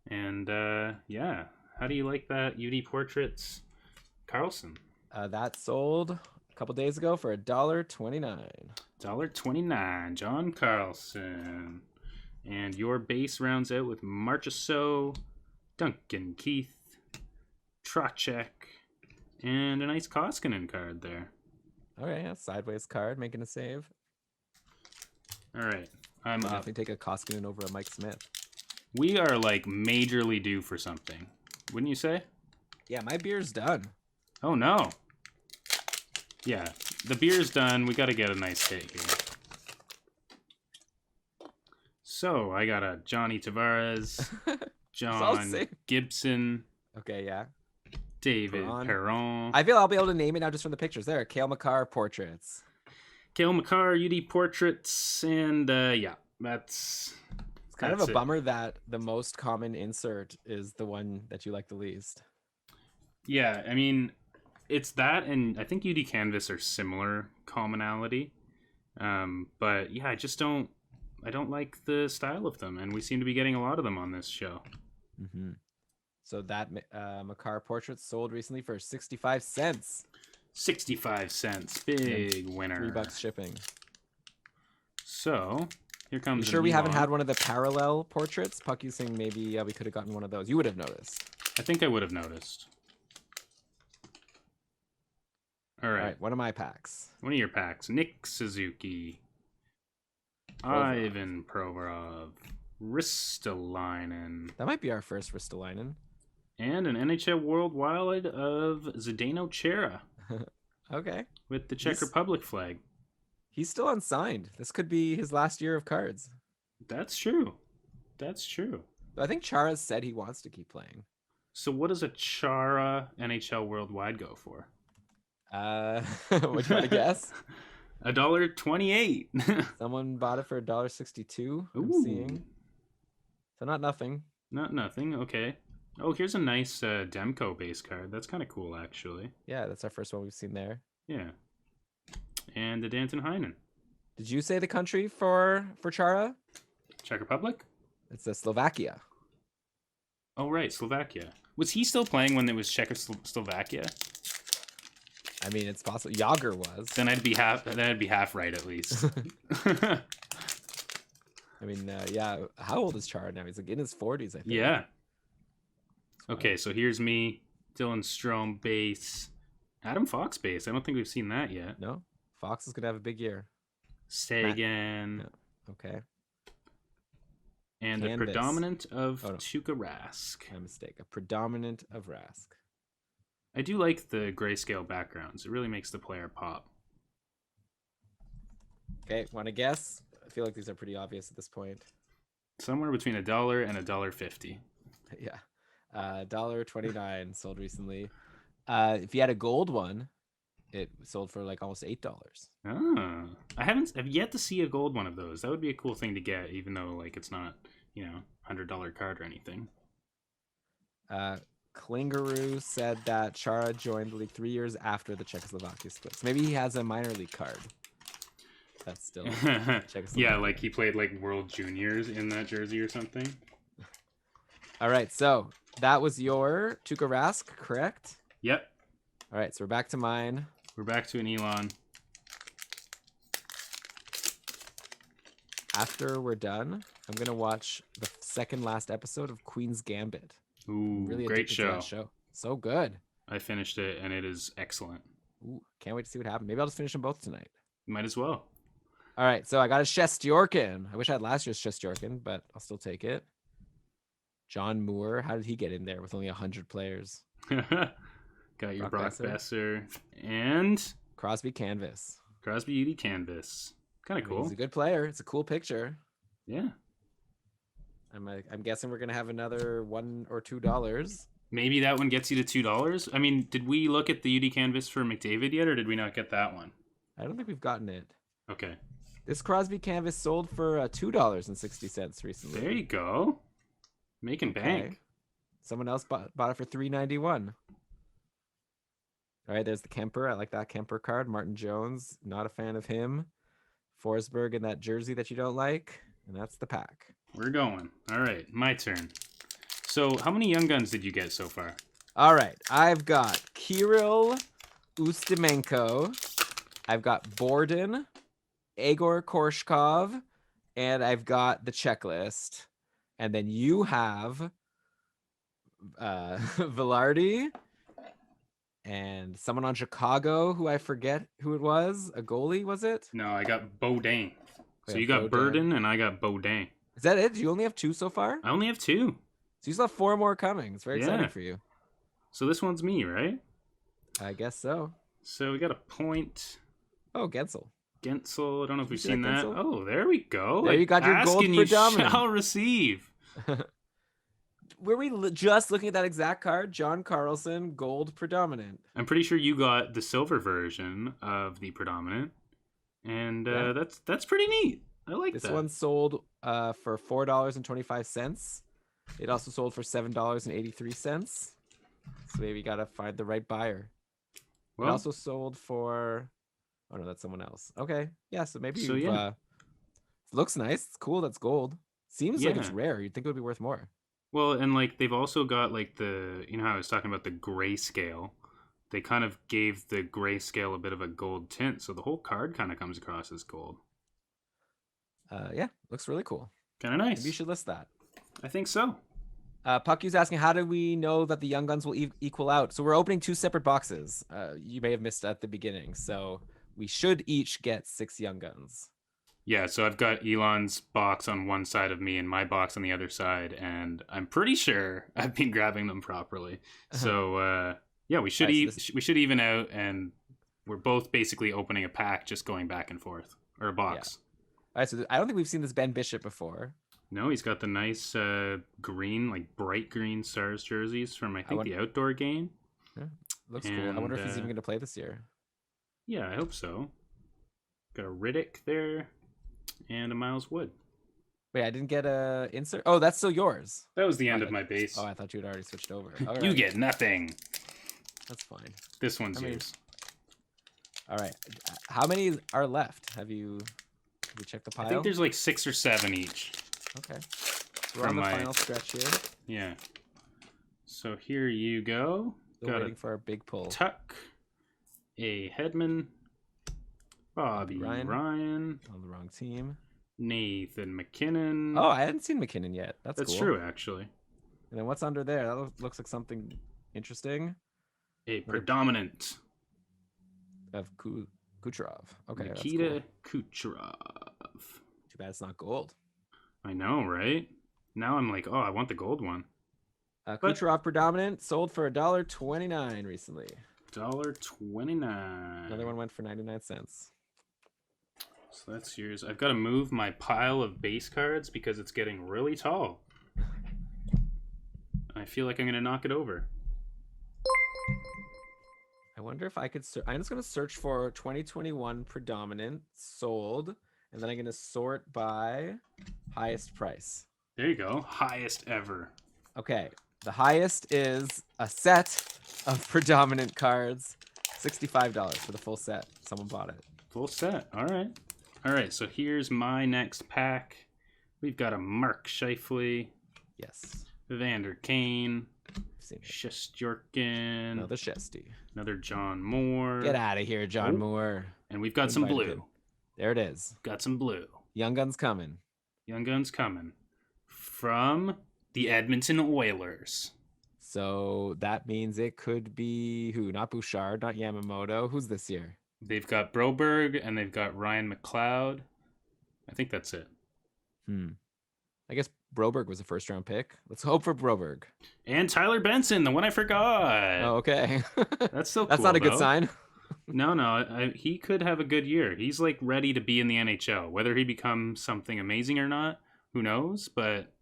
And, yeah. How do you like that UD portraits Carlson? That sold... couple days ago for $1.29. $1.29, John Carlson. And your base rounds out with Marchessault, Duncan Keith, Trocheck, and a nice Koskinen card there. Okay, yeah, sideways card, making a save. All right, I'm up. Definitely take a Koskinen over a Mike Smith. We are like majorly due for something, wouldn't you say? Yeah, my beer's done. Oh no. Yeah, the beer's done. We got to get a nice take here. So, I got a Johnny Tavares, John Gibson. Okay, yeah. David Perron. I feel I'll be able to name it now just from the pictures. There, Cale Makar portraits. Cale Makar, UD portraits, and yeah, that's... It's kind of a bummer that the most common insert is the one that you like the least. Yeah, I mean, it's that, and I think UD Canvas are similar commonality. But yeah, I don't like the style of them, and we seem to be getting a lot of them on this show. Mm-hmm. So that Makar portrait sold recently for 65 cents. 65 cents, big winner. $3 shipping. So here comes. You sure we haven't had one of the parallel portraits? Pucky's saying maybe we could have gotten one of those. You would have noticed. I think I would have noticed. All right, one of my packs. One of your packs. Nick Suzuki, Ivan Provorov, Ristolainen. That might be our first Ristolainen. And an NHL Worldwide of Zdeno Chara. Okay. With the Czech Republic flag. He's still unsigned. This could be his last year of cards. That's true. That's true. I think Chara said he wants to keep playing. So what does a Chara NHL Worldwide go for? What do you want to guess? $1.28. Someone bought it for $1.62. I'm seeing. So not nothing. Not nothing. Okay. Oh, here's a nice Demko base card. That's kind of cool, actually. Yeah, that's our first one we've seen there. Yeah. And the Danton Heinen. Did you say the country for Chara? Czech Republic? It's Slovakia. Oh, right. Slovakia. Was he still playing when it was Czechoslovakia? I mean, it's possible. Yager was. Then I'd be half right at least. I mean, yeah. How old is Chara now? He's like in his 40s, I think. Yeah. Okay, so here's me, Dylan Strome base, Adam Fox base. I don't think we've seen that yet. No, Fox is gonna have a big year. Sagan. No. Okay. And Canvas. A predominant of Tuukka Rask. My mistake. A predominant of Rask. I do like the grayscale backgrounds. It really makes the player pop. Okay, want to guess? I feel like these are pretty obvious at this point. Somewhere between $1 and $1.50. Yeah. $1.29 sold recently. If you had a gold one, it sold for like almost $8. Ah, I've yet to see a gold one of those. That would be a cool thing to get, even though like it's not, $100 card or anything. Klingaroo said that Chara joined the league 3 years after the Czechoslovakia split. So maybe he has a minor league card. That's still yeah, like he played like World Juniors in that jersey or something. All right, so that was your Tuukka Rask, correct? Yep. All right, so we're back to mine. We're back to an Elan. After we're done, I'm going to watch the second last episode of Queen's Gambit. Ooh, really great show. So good. I finished it, and it is excellent. Ooh, can't wait to see what happens. Maybe I'll just finish them both tonight. Might as well. All right, so I got a Shestyorkin. I wish I had last year's Shestyorkin, but I'll still take it. John Moore, how did he get in there with only 100 players? Got your Brock Besser. And Crosby Canvas. Crosby UD Canvas. Kind of cool. He's a good player. It's a cool picture. Yeah. I'm guessing we're going to have another $1 or $2. Maybe that one gets you to $2. I mean, did we look at the UD Canvas for McDavid yet, or did we not get that one? I don't think we've gotten it. Okay. This Crosby Canvas sold for $2.60 recently. There you go. Making bank. Someone else bought it for $3.91. All right, there's the Kemper. I like that Kemper card. Martin Jones, not a fan of him. Forsberg in that jersey that you don't like. And that's the pack. We're going. All right, my turn. So how many Young Guns did you get so far? All right, I've got Kirill Ustimenko. I've got Borden, Egor Korshkov, and I've got the checklist. And then you have Velarde and someone on Chicago who I forget who it was. A goalie, was it? No, I got Baudin. So you got Burden and I got Baudin. Is that it? Do you only have 2 so far? I only have 2. So you still have 4 more coming. It's very exciting for you. So this one's me, right? I guess so. So we got a point. Oh, Gensel. Gensel. I don't know if we've seen that. Oh, there we go. There you got your gold predominant. You shall receive. Were we just looking at that exact card? John Carlson, gold predominant. I'm pretty sure you got the silver version of the predominant. And that's pretty neat. I like This that. one sold for $4.25. It also sold for $7.83. So maybe you gotta find the right buyer. It Well, also sold for, oh no, that's someone else. Okay, yeah. So maybe so you've yeah, looks nice. It's cool. That's gold. Seems like it's yeah. rare. You'd think it would be worth more. Well, and like they've also got like the, you know how I was talking about the grayscale. They kind of gave the grayscale a bit of a gold tint, so the whole card kind of comes across as gold. Yeah, looks really cool. Kind of Maybe you nice. should list that. I think so. Pucky's asking, how do we know that the Young Guns will equal out? So we're opening 2 separate boxes. You may have missed at the beginning. So we should each get 6 Young Guns. Yeah, so I've got Elon's box on one side of me and my box on the other side, and I'm pretty sure I've been grabbing them properly. So yeah, we should we should even out, and we're both basically opening a pack, just going back and forth, or a box. Yeah. All right, so I don't think we've seen this Ben Bishop before. No, he's got the nice green, like bright green Stars jerseys from I think the outdoor game. Yeah, looks cool. I wonder if he's even going to play this year. Yeah, I hope so. Got a Riddick there, and a Miles Wood. Wait, I didn't get a insert. Oh, that's still yours. That was the end of my base. Oh, I thought you had already switched over. Right. You get nothing. That's fine. This one's yours. All right. How many are left? Have you checked the pile? I think there's like 6 or 7 each. Okay. We're on the final stretch here. Yeah. So here you go. Still waiting for our big pull. Tuck, a Hedman, Bobby Ryan on the wrong team. Nathan McKinnon. Oh, I hadn't seen McKinnon yet. That's cool. True, actually. And then what's under there? That looks like something interesting. A predominant of Kucherov. Okay, Nikita Kucherov. Too bad it's not gold. I know, right? Now I'm like, oh, I want the gold one. Kucherov predominant sold for $1.29 recently. $1.29. Another one went for 99 cents. So that's yours. I've got to move my pile of base cards because it's getting really tall. I feel like I'm going to knock it over. I wonder if I could... I'm just going to search for 2021 predominant sold, and then I'm going to sort by highest price. There you go. Highest ever. Okay. The highest is a set of predominant cards. $65 for the full set. Someone bought it. Full set. All right. All right. So here's my next pack. We've got a Mark Scheifele. Yes. Vander Kane. Shestyorkin. Another Shesty. Another John Moore. Get out of here, John Moore. And we've got some blue. There it is. Got some blue. Young Guns coming. Young Guns coming. From the Edmonton Oilers. So that means it could be who? Not Bouchard, not Yamamoto. Who's this year? They've got Broberg and they've got Ryan McLeod. I think that's it. I guess Broberg was a first-round pick. Let's hope for Broberg. And Tyler Benson, the one I forgot. Oh, okay. That's so cool. That's not a good sign. No, he could have a good year. He's like ready to be in the NHL. Whether he becomes something amazing or not, who knows? But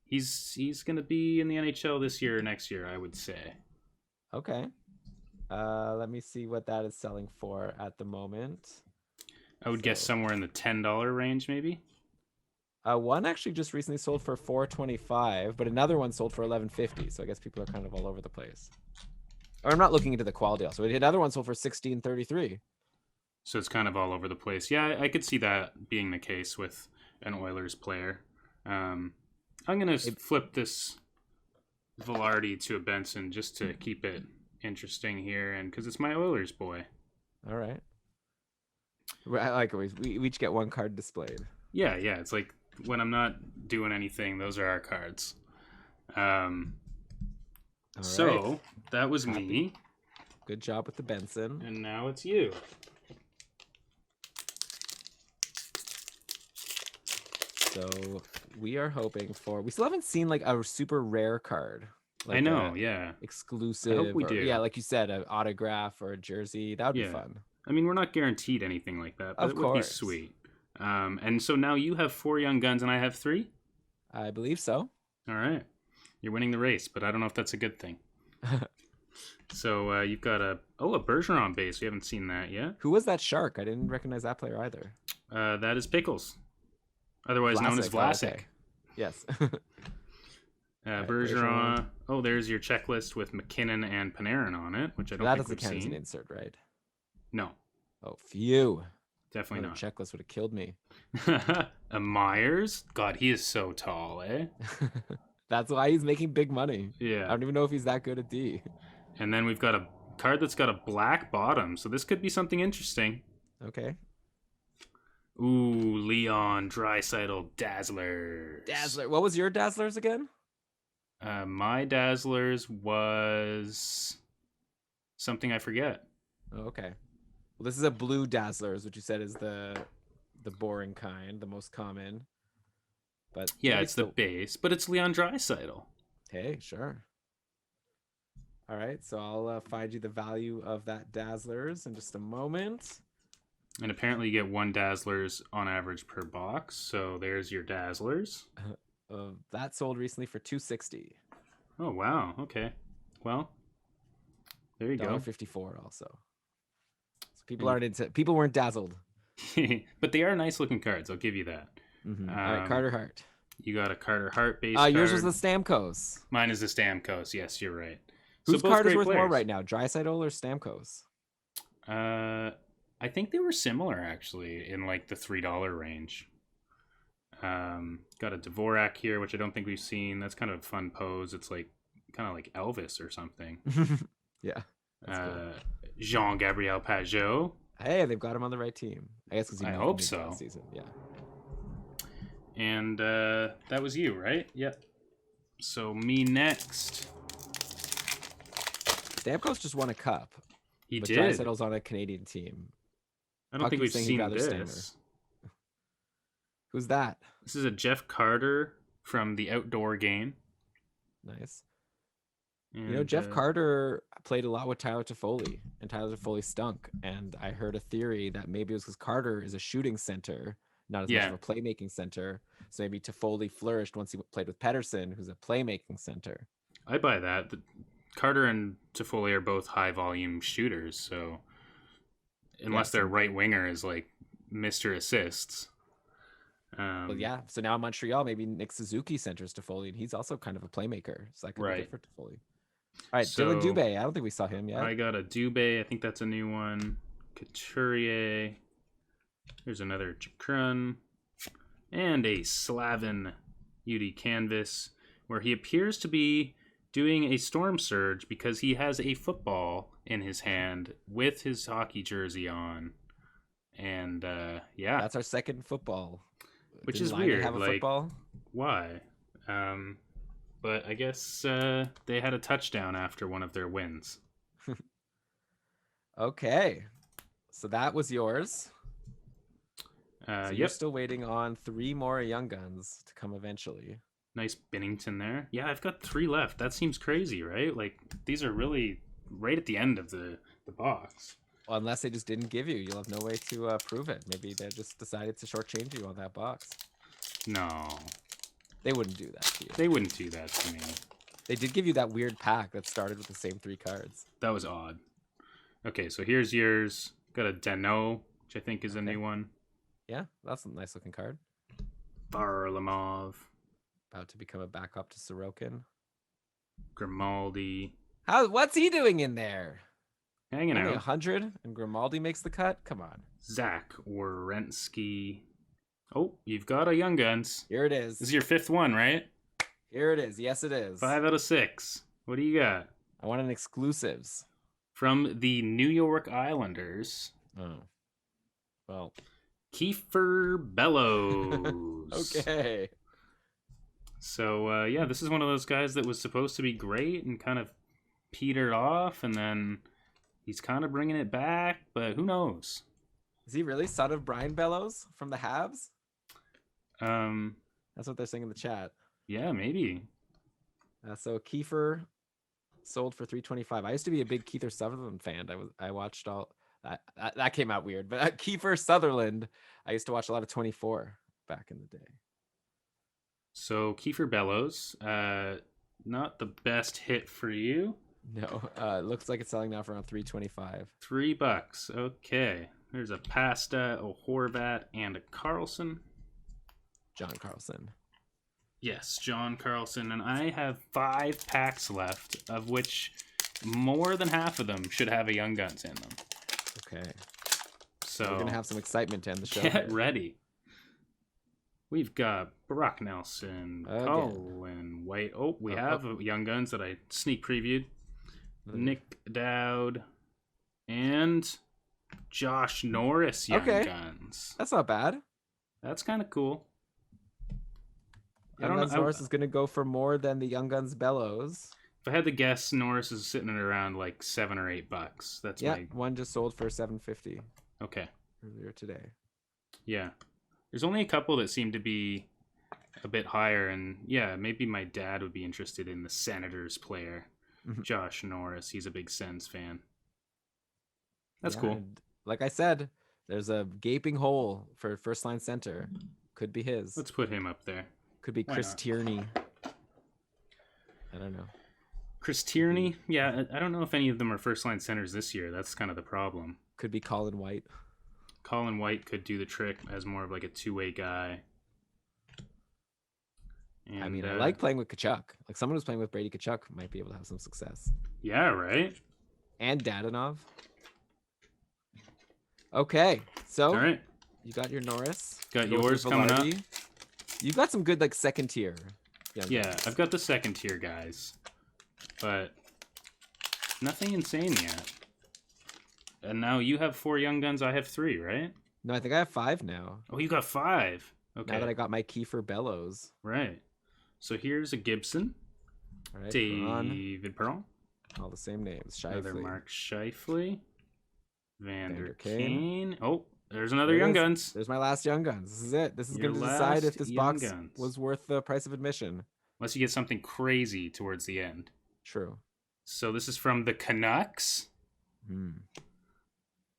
he's going to be in the NHL this year or next year, I would say. Okay. Let me see what that is selling for at the moment. I would guess somewhere in the $10 range, maybe. One actually just recently sold for $4.25, but another one sold for $11.50. So I guess people are kind of all over the place. Or I'm not looking into the quality also. Another one sold for $16.33. So it's kind of all over the place. Yeah, I could see that being the case with an Oilers player. I'm gonna flip this Velarde to a Benson just to keep it interesting here, and because it's my Oilers boy. All right. I like always. We each get one card displayed. Yeah. It's like when I'm not doing anything, those are our cards. So that was me. Good job with the Benson. And now it's you. So we are hoping for. We still haven't seen like a super rare card. Like I know, yeah. Exclusive. I hope we do. Yeah, like you said, an autograph or a jersey. That would be fun. I mean, we're not guaranteed anything like that, but it would be sweet. And so now you have 4 Young Guns and I have 3? I believe so. All right. You're winning the race, but I don't know if that's a good thing. So you've got a Bergeron base. We haven't seen that yet. Who was that shark? I didn't recognize that player either. That is Pickles. otherwise known as Vlasic. Okay. Yes. Bergeron. Oh, there's your checklist with McKinnon and Panarin on it, which I don't think we've seen. That doesn't count as an insert, right? No. Oh, phew. Definitely not. Checklist would have killed me. A Myers? God, he is so tall, eh? That's why he's making big money. Yeah. I don't even know if he's that good at D. And then we've got a card that's got a black bottom, so this could be something interesting. Okay. Ooh, Leon Draisaitl Dazzlers. Dazzler. What was your Dazzlers again? My Dazzlers was something I forget. Oh, okay. Well, this is a blue Dazzlers, which you said is the boring kind, the most common. But yeah, it's the base, but it's Leon Draisaitl. Hey, sure. All right, so I'll find you the value of that Dazzlers in just a moment. And apparently you get 1 Dazzlers on average per box, so there's your Dazzlers. That sold recently for $260. Oh, wow. Okay. Well, there you go. $1.54 also. So people weren't dazzled. But they are nice looking cards, I'll give you that. Mm-hmm. All right, Carter Hart. You got a Carter Hart base card. Yours was the Stamkos. Mine is the Stamkos. Yes, you're right. Whose card is worth more right now, Draisaitl or Stamkos? I think they were similar actually in like the $3 range. Got a Dvorak here, which I don't think we've seen. That's kind of a fun pose. It's like kind of like Elvis or something. Yeah. Cool. Jean-Gabriel Pageau. Hey, they've got him on the right team. I guess because I hope so. Season. Yeah. And that was you, right? Yep. So me next. Stamkos just won a cup. He but did. Draisaitl's on a Canadian team. I don't think we've seen this. Who's that? This is a Jeff Carter from the Outdoor Game. Nice. And, Jeff Carter played a lot with Tyler Toffoli, and Tyler Toffoli stunk. And I heard a theory that maybe it was because Carter is a shooting center, not as much of a playmaking center. So maybe Toffoli flourished once he played with Pettersson, who's a playmaking center. I buy that. Carter and Toffoli are both high volume shooters, so unless their right winger is like Mr. Assists. Well, yeah. So now in Montreal, maybe Nick Suzuki centers Toffoli, and he's also kind of a playmaker. So that could be good for Toffoli. All right, so, Dylan Dubé. I don't think we saw him yet. I got a Dubé. I think that's a new one. Couturier. There's another Chikrin. And a Slavin UD canvas, where he appears to be doing a storm surge because he has a football in his hand with his hockey jersey on. And, yeah. That's our second football. Which is weird. Have a football? Why? But I guess they had a touchdown after one of their wins. Okay. So that was yours. So you're still waiting on 3 more Young Guns to come eventually. Nice Binnington there. Yeah, I've got 3 left. That seems crazy, right? Like, these are really right at the end of the box. Well, unless they just didn't give you. You'll have no way to prove it. Maybe they just decided to shortchange you on that box. No. They wouldn't do that to you. They wouldn't do that to me. They did give you that weird pack that started with the same 3 cards. That was odd. Okay, so here's yours. Got a Dano, which I think is a new one. Yeah, that's a nice looking card. Varlamov. About to become a backup to Sorokin. Grimaldi. What's he doing in there? Hanging Only out. 100 and Grimaldi makes the cut? Come on. Zach Werenski. Oh, you've got a Young Guns. Here it is. This is your 5th one, right? Here it is. Yes, it is. 5 out of 6. What do you got? I want an exclusives. From the New York Islanders. Oh. Well. Kiefer Bellows. Okay. So, yeah, this is one of those guys that was supposed to be great and kind of petered off, and then he's kind of bringing it back, but who knows? Is he really son of Brian Bellows from the Habs? That's what they're saying in the chat. Yeah, maybe. So Kiefer sold for $325. I used to be a big Keith Sutherland fan. I watched all that came out weird, but Kiefer Sutherland, I used to watch a lot of 24 back in the day. So Kiefer Bellows, not the best hit for you. No, looks like it's selling now for around $325. $3. Okay. There's a Pasta, a Horvat, and a Carlson. John Carlson. Yes, John Carlson, and I have 5 packs left, of which more than half of them should have a Young Guns in them. Okay. So we're gonna have some excitement to end the show. Get ready. We've got Brock Nelson, Colin White. Oh, we have Young Guns that I sneak previewed. Nick Dowd and Josh Norris Young Guns. That's not bad. That's kind of cool. Young Guns Norris is going to go for more than the Young Guns Bellows. If I had to guess, Norris is sitting at around like $7 or $8. That's one just sold for $750. Okay. Earlier today. Yeah. There's only a couple that seem to be a bit higher, and yeah, maybe my dad would be interested in the Senators player, Josh Norris. He's a big Sens fan. That's cool. Like I said, there's a gaping hole for first line center. Could be his. Let's put him up there. Could be Chris Tierney. I don't know. Chris Tierney? Yeah, I don't know if any of them are first line centers this year. That's kind of the problem. Could be Colin White. Colin White could do the trick as more of like a two-way guy. And, I mean, I like playing with Tkachuk. Like someone who's playing with Brady Tkachuk might be able to have some success. Yeah, right? And Dadonov. Okay, so all right. You got your Norris. Got yours coming up. You've got some good like second tier. Yeah, I've got the second tier guys, but nothing insane yet. And now you have 4 Young Guns. I have 3, right? No, I think I have 5 now. Oh, you got 5. Okay. Now that I got my Kiefer Bellows. Right. So here's a Gibson. All right, David Perron. All the same names. Scheifele. Another Mark Scheifele. Vander Kane. Oh, there's another Young Guns. There's my last Young Guns. This is it. This is going to decide if this box was worth the price of admission. Unless you get something crazy towards the end. True. So this is from the Canucks.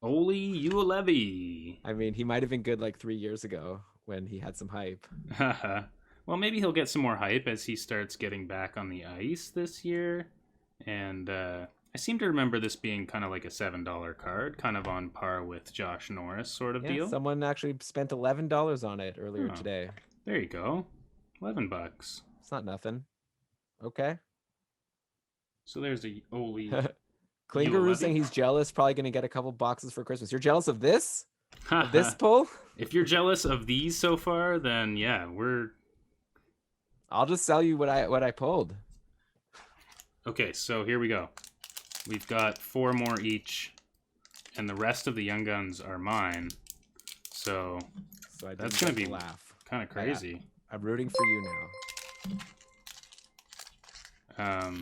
Oli Ulevi. I mean, he might have been good like 3 years ago when he had some hype. Well, maybe he'll get some more hype as he starts getting back on the ice this year. And I seem to remember this being kind of like a $7 card, kind of on par with Josh Norris sort of deal. Someone actually spent $11 on it earlier today. There you go. $11. It's not nothing. Okay. So there's the Oli. Klingeroo saying he's jealous, probably going to get a couple boxes for Christmas. You're jealous of this? Of this pull? If you're jealous of these so far, then yeah, I'll just sell you what I pulled. Okay, so here we go. We've got 4 more each, and the rest of the Young Guns are mine. So that's going to be kind of crazy. I'm rooting for you now.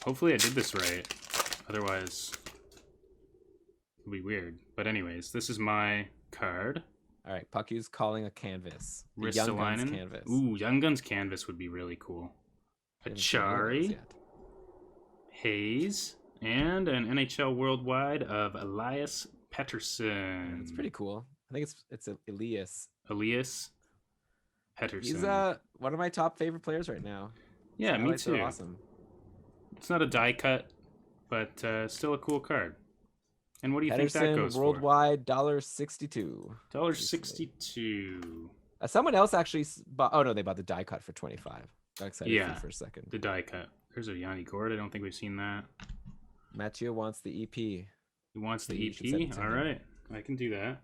Hopefully I did this right. Otherwise, it'll be weird. But anyways, this is my card. All right, Pucky's calling a canvas. Young Guns canvas. Ooh, Young Guns canvas would be really cool. Achari, Hayes, and an NHL Worldwide of Elias Pettersson. It's pretty cool. I think it's Elias. Elias Pettersson. He's one of my top favorite players right now. Yeah, me too. Awesome. It's not a die cut, but still a cool card. And what do you think that goes Worldwide, $1.62. $1.62. Someone else actually bought. Oh no, they bought the die cut for $25. Got excited for a second. The die cut. There's a Yanni Gord. I don't think we've seen that. Mathieu wants the EP. He wants the EP. All right, I can do that.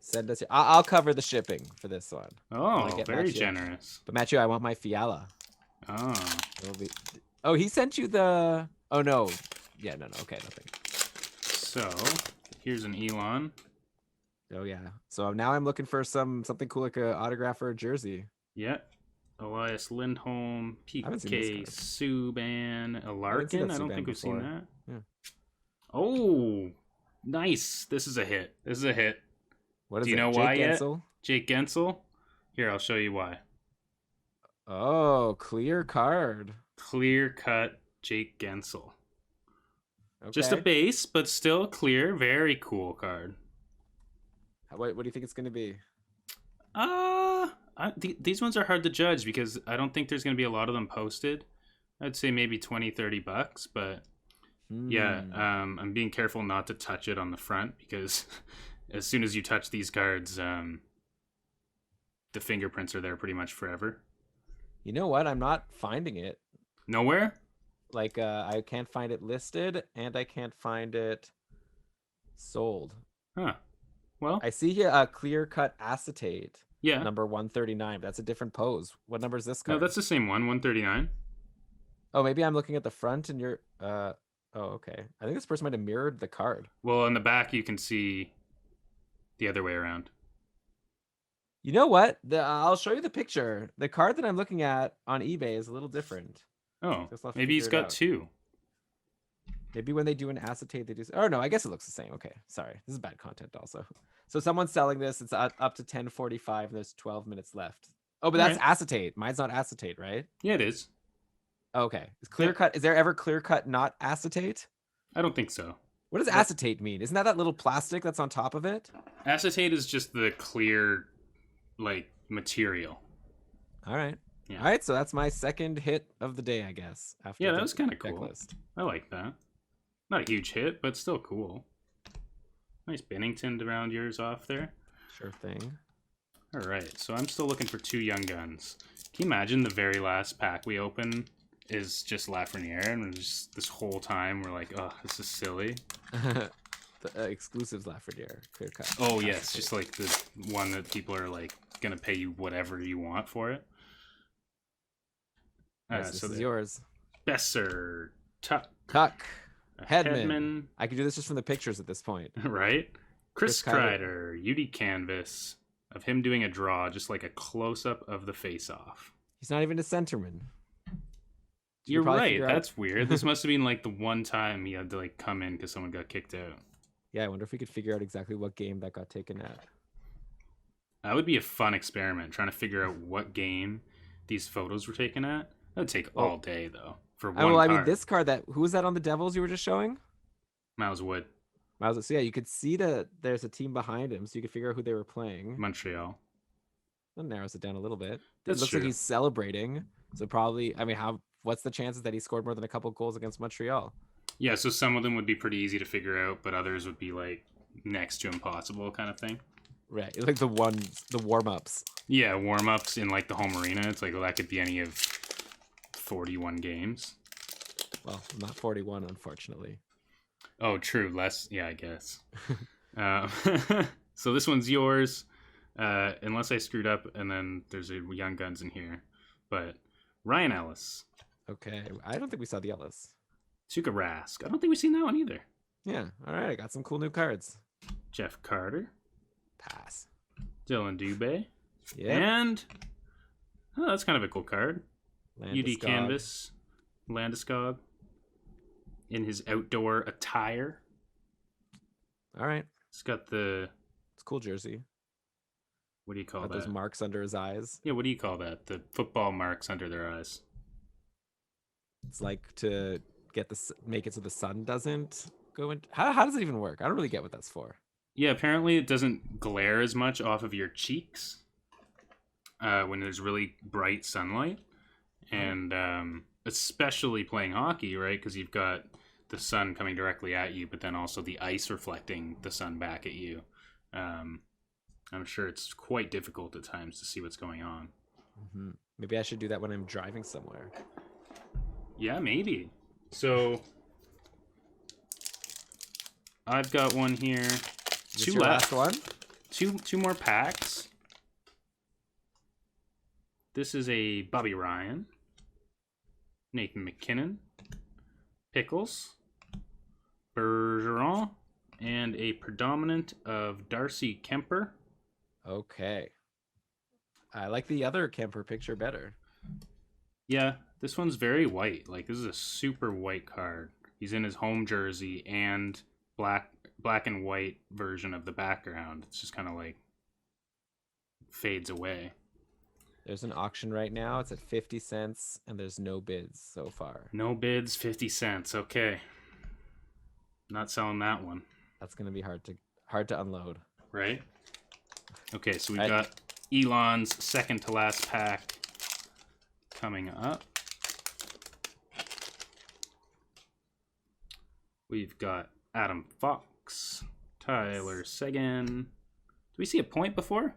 Send us. I'll cover the shipping for this one. Oh, very generous. But Mathieu, I want my Fiala. Oh. Oh, he sent you the. Oh no. Yeah, no. Okay, nothing. So here's an Elan. Oh yeah. So now I'm looking for something cool like a autograph or a jersey. Yeah. Elias Lindholm, PK Subban, a Larkin. I don't think we've seen that. Yeah. Oh, nice. This is a hit. What is it? Do you know why yet? Jake Gensel? Here, I'll show you why. Oh, clear card. Clear cut Jake Gensel. Okay. Just a base, but still clear. Very cool card. What do you think it's going to be? These ones are hard to judge because I don't think there's going to be a lot of them posted. I'd say maybe $20-$30, but yeah, I'm being careful not to touch it on the front because as soon as you touch these cards, the fingerprints are there pretty much forever. You know what? I'm not finding it. Nowhere? Like, I can't find it listed, and I can't find it sold. Huh. Well, I see here a clear cut acetate, yeah. number 139. That's a different pose. What number is this No, card? that's the same one, 139. Oh, maybe I'm looking at the front and you're oh, okay. I think this person might have mirrored the card. Well, on the back you can see the other way around. You know what? I'll show you the picture. The card that I'm looking at on eBay is a little different. Oh, So maybe he's got two. Maybe when they do an acetate, they do. Oh no, I guess it looks the same. Okay, sorry, this is bad content also. So someone's selling this. It's up to 10:45. There's 12 minutes left. Oh, but that's acetate. Mine's not acetate, right? Yeah, it is. Okay, is clear cut? Is there ever clear cut not acetate? I don't think so. What does acetate mean? Isn't that little plastic that's on top of it? Acetate is just the clear, like, material. All right. Yeah. All right, so that's my second hit of the day, I guess. After that was kind of cool. Checklist. I like that. Not a huge hit, but still cool. Nice Bennington to round yours off there. Sure thing. All right, so I'm still looking for 2 Young Guns. Can you imagine the very last pack we open is just Lafrenière, and we're just this whole time we're like, oh, this is silly. The exclusives Lafrenière, clear cut. Oh yes, just like the one that people are like gonna pay you whatever you want for it. This is yours. Besser, Tuck, Hedman. I can do this just from the pictures at this point. Right? Chris Kreider, UD canvas of him doing a draw, just like a close-up of the face-off. He's not even a centerman. You're right. That's weird. This must have been like the one time he had to like come in because someone got kicked out. Yeah, I wonder if we could figure out exactly what game that got taken at. That would be a fun experiment, trying to figure out what game these photos were taken at. That would take all day, though, for one card. I mean, this card, who was that on the Devils you were just showing? Miles Wood. So yeah, you could see that there's a team behind him, so you could figure out who they were playing. Montreal. That narrows it down a little bit. It looks like he's celebrating. So probably, I mean, what's the chances that he scored more than a couple goals against Montreal? Yeah, so some of them would be pretty easy to figure out, but others would be like next to impossible kind of thing. Right, like the warm-ups. Yeah, warm-ups in like the home arena. It's like, well, that could be any of 41 games. Well, not 41, unfortunately. Oh, true. Less, yeah, I guess. So this one's yours, unless I screwed up, and then there's a Young Guns in here. But Ryan Ellis. Okay, I don't think we saw the Ellis. Tuukka Rask. I don't think we've seen that one either. Yeah, all right, I got some cool new cards. Jeff Carter. Pass. Dylan Dubé. Yeah. And, oh, that's kind of a cool card. Landeskog. UD Canvas. Landeskog. In his outdoor attire. All right. It's got the... It's a cool jersey. What do you call that? Those marks under his eyes. Yeah, what do you call that? The football marks under their eyes. It's like to make it so the sun doesn't go in. How does it even work? I don't really get what that's for. Yeah, apparently it doesn't glare as much off of your cheeks when there's really bright sunlight. And especially playing hockey, right? Because you've got the sun coming directly at you, but then also the ice reflecting the sun back at you. I'm sure it's quite difficult at times to see what's going on. Mm-hmm. Maybe I should do that when I'm driving somewhere. Yeah, maybe. So I've got one here. Two left. Last one. Two more packs. This is a Bobby Ryan, Nathan McKinnon, Pickles, Bergeron, and a predominant of Darcy Kemper. Okay. I like the other Kemper picture better. Yeah, this one's very white. Like, this is a super white card. He's in his home jersey and black and white version of the background. It's just kind of like fades away. There's an auction right now. It's at 50 cents, and there's no bids so far. No bids, 50 cents. Okay. Not selling that one. That's going to be hard to unload. Right? Okay, so we've got Elan's second to last pack coming up. We've got Adam Fox Tyler Seguin. Did we see a point before?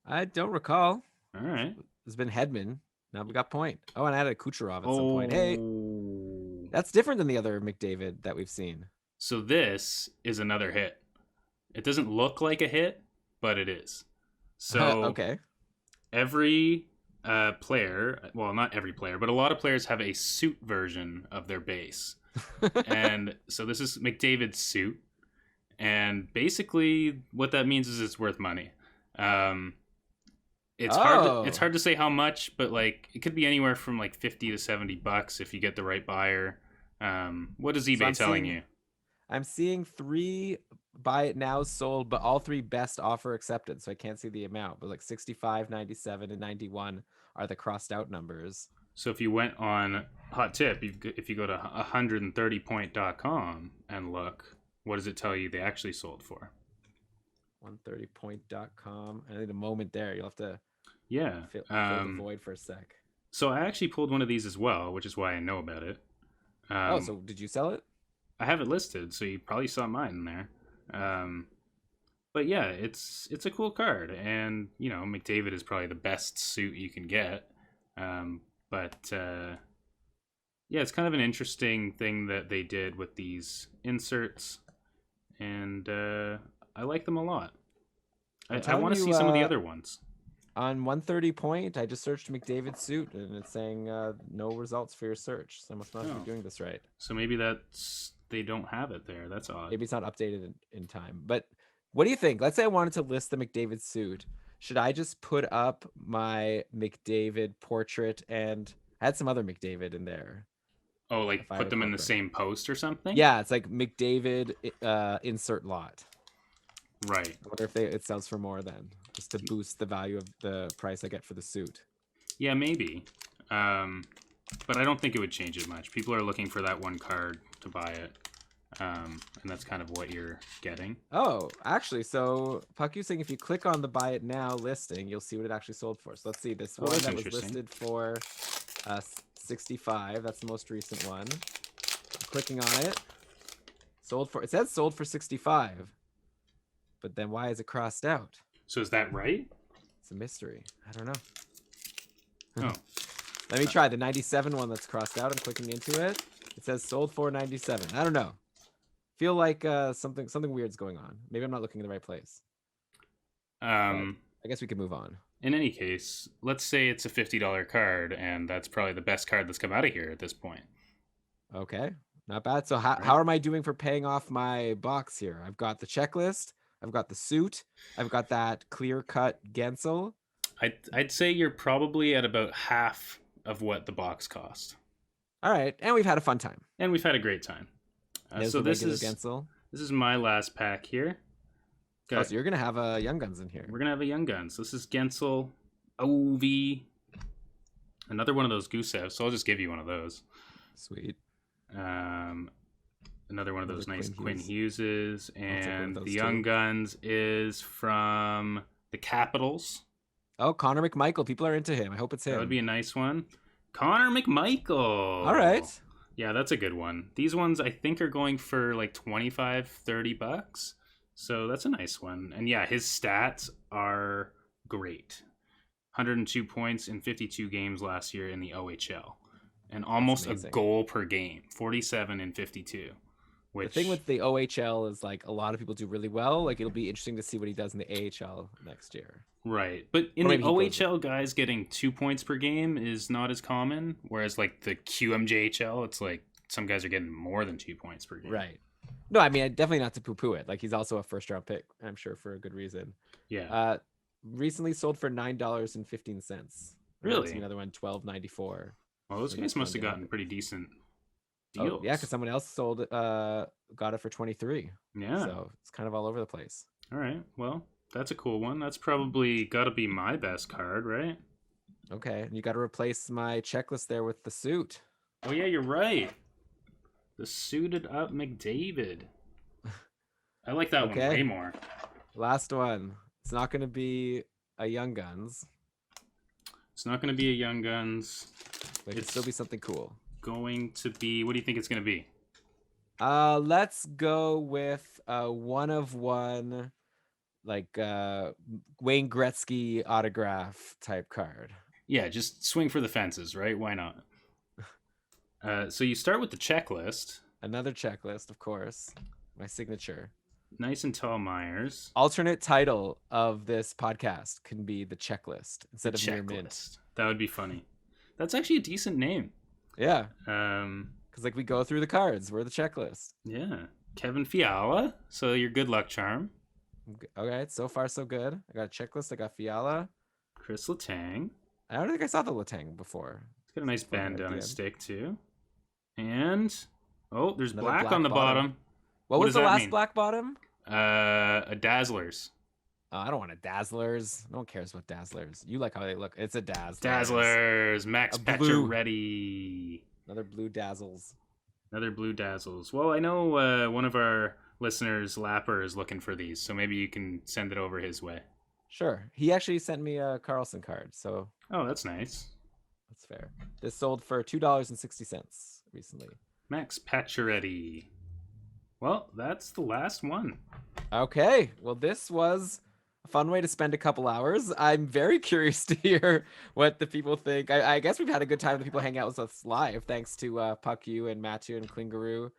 I don't recall. All right. There's been Hedman. Now we got point. Oh, and I added Kucherov at some point. Hey, Oh. that's different than the other McDavid that we've seen. So this is another hit. It doesn't look like a hit, but it is. So okay. Every player, well, not every player, but a lot of players have a suit version of their base. And so this is McDavid's suit. And basically what that means is it's worth money. It's hard to say how much, but like it could be anywhere from like $50 to $70 if you get the right buyer. What is eBay telling you? I'm seeing 3 buy it now sold, but all 3 best offer accepted. So I can't see the amount, but like 65, 97, and 91 are the crossed out numbers. So if you went on hot tip, if you go to 130point.com and look, what does it tell you they actually sold for? 130point.com. I need a moment there. You'll have to fill the void for a sec. So I actually pulled one of these as well, which is why I know about it. So did you sell it? I have it listed, so you probably saw mine in there. But yeah, it's a cool card, and you know McDavid is probably the best suit you can get. But yeah, it's kind of an interesting thing that they did with these inserts, and I like them a lot. I want to see some of the other ones. On 130 point, I just searched McDavid suit, and it's saying no results for your search. So I must not be doing this right. So maybe they don't have it there. That's odd. Maybe it's not updated in time. But what do you think? Let's say I wanted to list the McDavid suit. Should I just put up my McDavid portrait and I had some other McDavid in there? Oh, like put them in the same post or something? Yeah, it's like McDavid insert lot. Right. I wonder if it sells for more then, just to boost the value of the price I get for the suit. Yeah, maybe. But I don't think it would change it much. People are looking for that one card to buy it. And that's kind of what you're getting. Oh, actually, so Pucky's saying if you click on the buy it now listing, you'll see what it actually sold for. So let's see this one that was listed for 65. That's the most recent one. I'm clicking on it. It says sold for 65. But then why is it crossed out? So is that right? It's a mystery. I don't know. Oh. Let me try the 97 one that's crossed out. I'm clicking into it. It says sold for 97. I don't know. Feel like something weird's going on. Maybe I'm not looking in the right place. I guess we can move on. In any case, let's say it's a $50 card, and that's probably the best card that's come out of here at this point. Okay, not bad. So how am I doing for paying off my box here? I've got the checklist. I've got the suit. I've got that clear-cut Gensel. I'd say you're probably at about half of what the box cost. All right, and we've had a fun time. And we've had a great time. So this is Gensel. This is my last pack here. Oh, so you're gonna have a Young Guns in here. We're gonna have a Young Guns. This is Gensel, OV, another one of those Gusev. So I'll just give you one of those. Sweet. Another one of those nice Quinn Hugheses, and the Young Guns is from the Capitals. Oh, Connor McMichael. People are into him. I hope it's him. That would be a nice one. Connor McMichael. All right. Yeah, that's a good one. These ones I think are going for like $25-$30. So that's a nice one. And yeah, his stats are great. 102 points in 52 games last year in the OHL. And almost a goal per game. 47 in 52. The thing with the OHL is like a lot of people do really well. Like it'll be interesting to see what he does in the AHL next year. Right. But in the OHL, guys getting 2 points per game is not as common. Whereas like the QMJHL, it's like some guys are getting more than 2 points per game. Right. No, I mean, definitely not to poo-poo it. Like he's also a first-round pick, I'm sure, for a good reason. Yeah. Recently sold for $9.15. Really? Another one, $12.94. Well, those guys must have gotten pretty decent deals. Oh, yeah, because someone else sold it, got it for 23. Yeah. So it's kind of all over the place. All right. Well, that's a cool one. That's probably got to be my best card, right? Okay. And you got to replace my checklist there with the suit. Oh, yeah, you're right. The suited up McDavid. I like that one way more. Last one. It's not going to be a Young Guns. It's not going to be a Young Guns. But it could still be something cool. Going to be, what do you think it's going to be? Let's go with one of one, like Wayne Gretzky autograph type card. Yeah, just swing for the fences, right? Why not? So you start with the checklist. Another checklist, of course. My signature. Nice and tall Myers. Alternate title of this podcast can be the checklist instead The of Near Mint. checklist. That would be funny. That's actually a decent name. Yeah. Um, Because like we go through the cards. We're the checklist. yeah. Kevin Fiala. So your good luck charm. Okay, so far so good. I got a checklist. I got Fiala. Chris Letang. I don't think I saw the Letang before. He's got a nice band at on the his end. stick too. And there's Another black black on the bottom. bottom. What What was does the that last mean? black bottom? A Dazzlers. I don't want a Dazzlers. No one cares about Dazzlers. You like how they look. It's a Dazzlers. Dazzlers. Max A blue. Pacioretty. Another blue Dazzles. Another blue Dazzles. Well, I know one of our listeners, Lapper, is looking for these, so maybe you can send it over his way. Sure. He actually sent me a Carlson card, so Oh, that's nice. that's fair. This sold for $2.60 recently. Max Pacioretty. Well, that's the last one. Okay. Well, this was a fun way to spend a couple hours. I'm very curious to hear what the people think. I guess we've had a good time with people hanging out with us live, thanks to Puck You and Matthew and Klingaroo.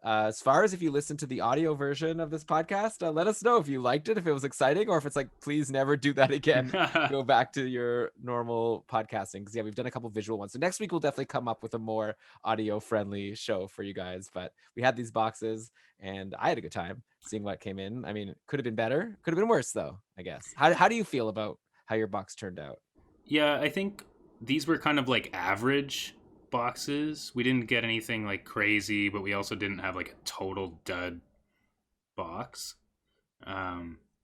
As far as if you listen to the audio version of this podcast, let us know if you liked it, if it was exciting, or if it's like, please never do that again. Go back to your normal podcasting. Because, yeah, we've done a couple visual ones. So next week, we'll definitely come up with a more audio-friendly show for you guys. But we had these boxes, and I had a good time seeing what came in. I mean, it could have been better. Could have been worse, though, I guess. How do you feel about how your box turned out? Yeah, I think these were kind of like average boxes. We didn't get anything like crazy, but we also didn't have like a total dud box.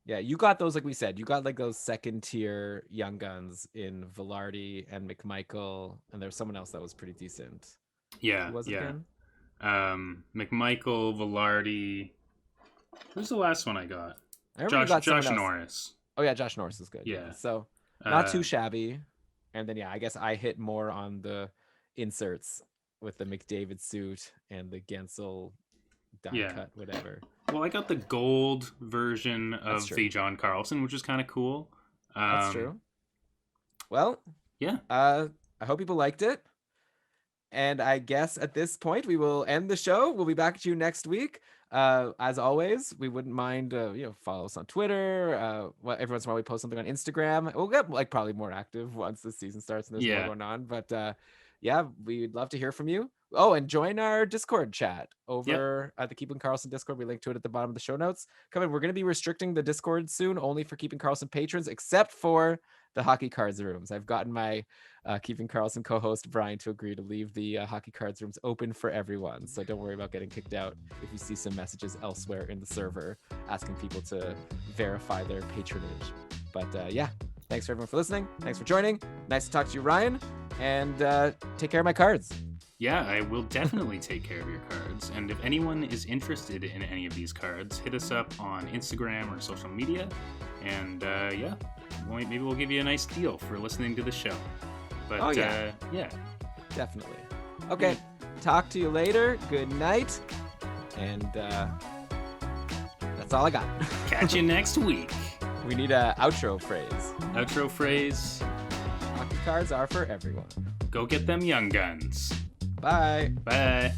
Yeah, you got those, like we said, you got like those second tier young guns in Velarde and McMichael, and there's someone else that was pretty decent. Yeah, Who was it yeah. again? McMichael, Velarde. Who's the last one I got? I remember you got someone Josh else. Norris. Oh yeah, Josh Norris is good. Yeah. So not too shabby. And then yeah, I guess I hit more on the inserts with the McDavid suit and the Gensel die cut, whatever. Well, I got the gold version of true. the John Carlson, which is kind of cool. That's true. Well, yeah. I hope people liked it. And I guess at this point we will end the show. We'll be back at you next week. As always, we wouldn't mind follow us on Twitter. Every once in a while we post something on Instagram. We'll get like probably more active once the season starts and there's more going on. But yeah, we'd love to hear from you. Oh, and join our Discord chat over at the Keeping Carlson Discord. We link to it at the bottom of the show notes. Come in. We're going to be restricting the Discord soon, only for Keeping Carlson patrons, except for the hockey cards rooms. I've gotten my Keeping Carlson co-host Brian to agree to leave the hockey cards rooms open for everyone. So don't worry about getting kicked out if you see some messages elsewhere in the server asking people to verify their patronage. But yeah, thanks for everyone for listening. Thanks for joining. Nice to talk to you, Ryan. And take care of my cards. Yeah, I will definitely take care of your cards. And if anyone is interested in any of these cards, hit us up on Instagram or social media. And yeah, maybe we'll give you a nice deal for listening to the show. But yeah, definitely. Okay, talk to you later. Good night. And that's all I got. Catch you next week. We need a outro phrase. Outro phrase. Hockey cards are for everyone. Go get them young guns. Bye. Bye.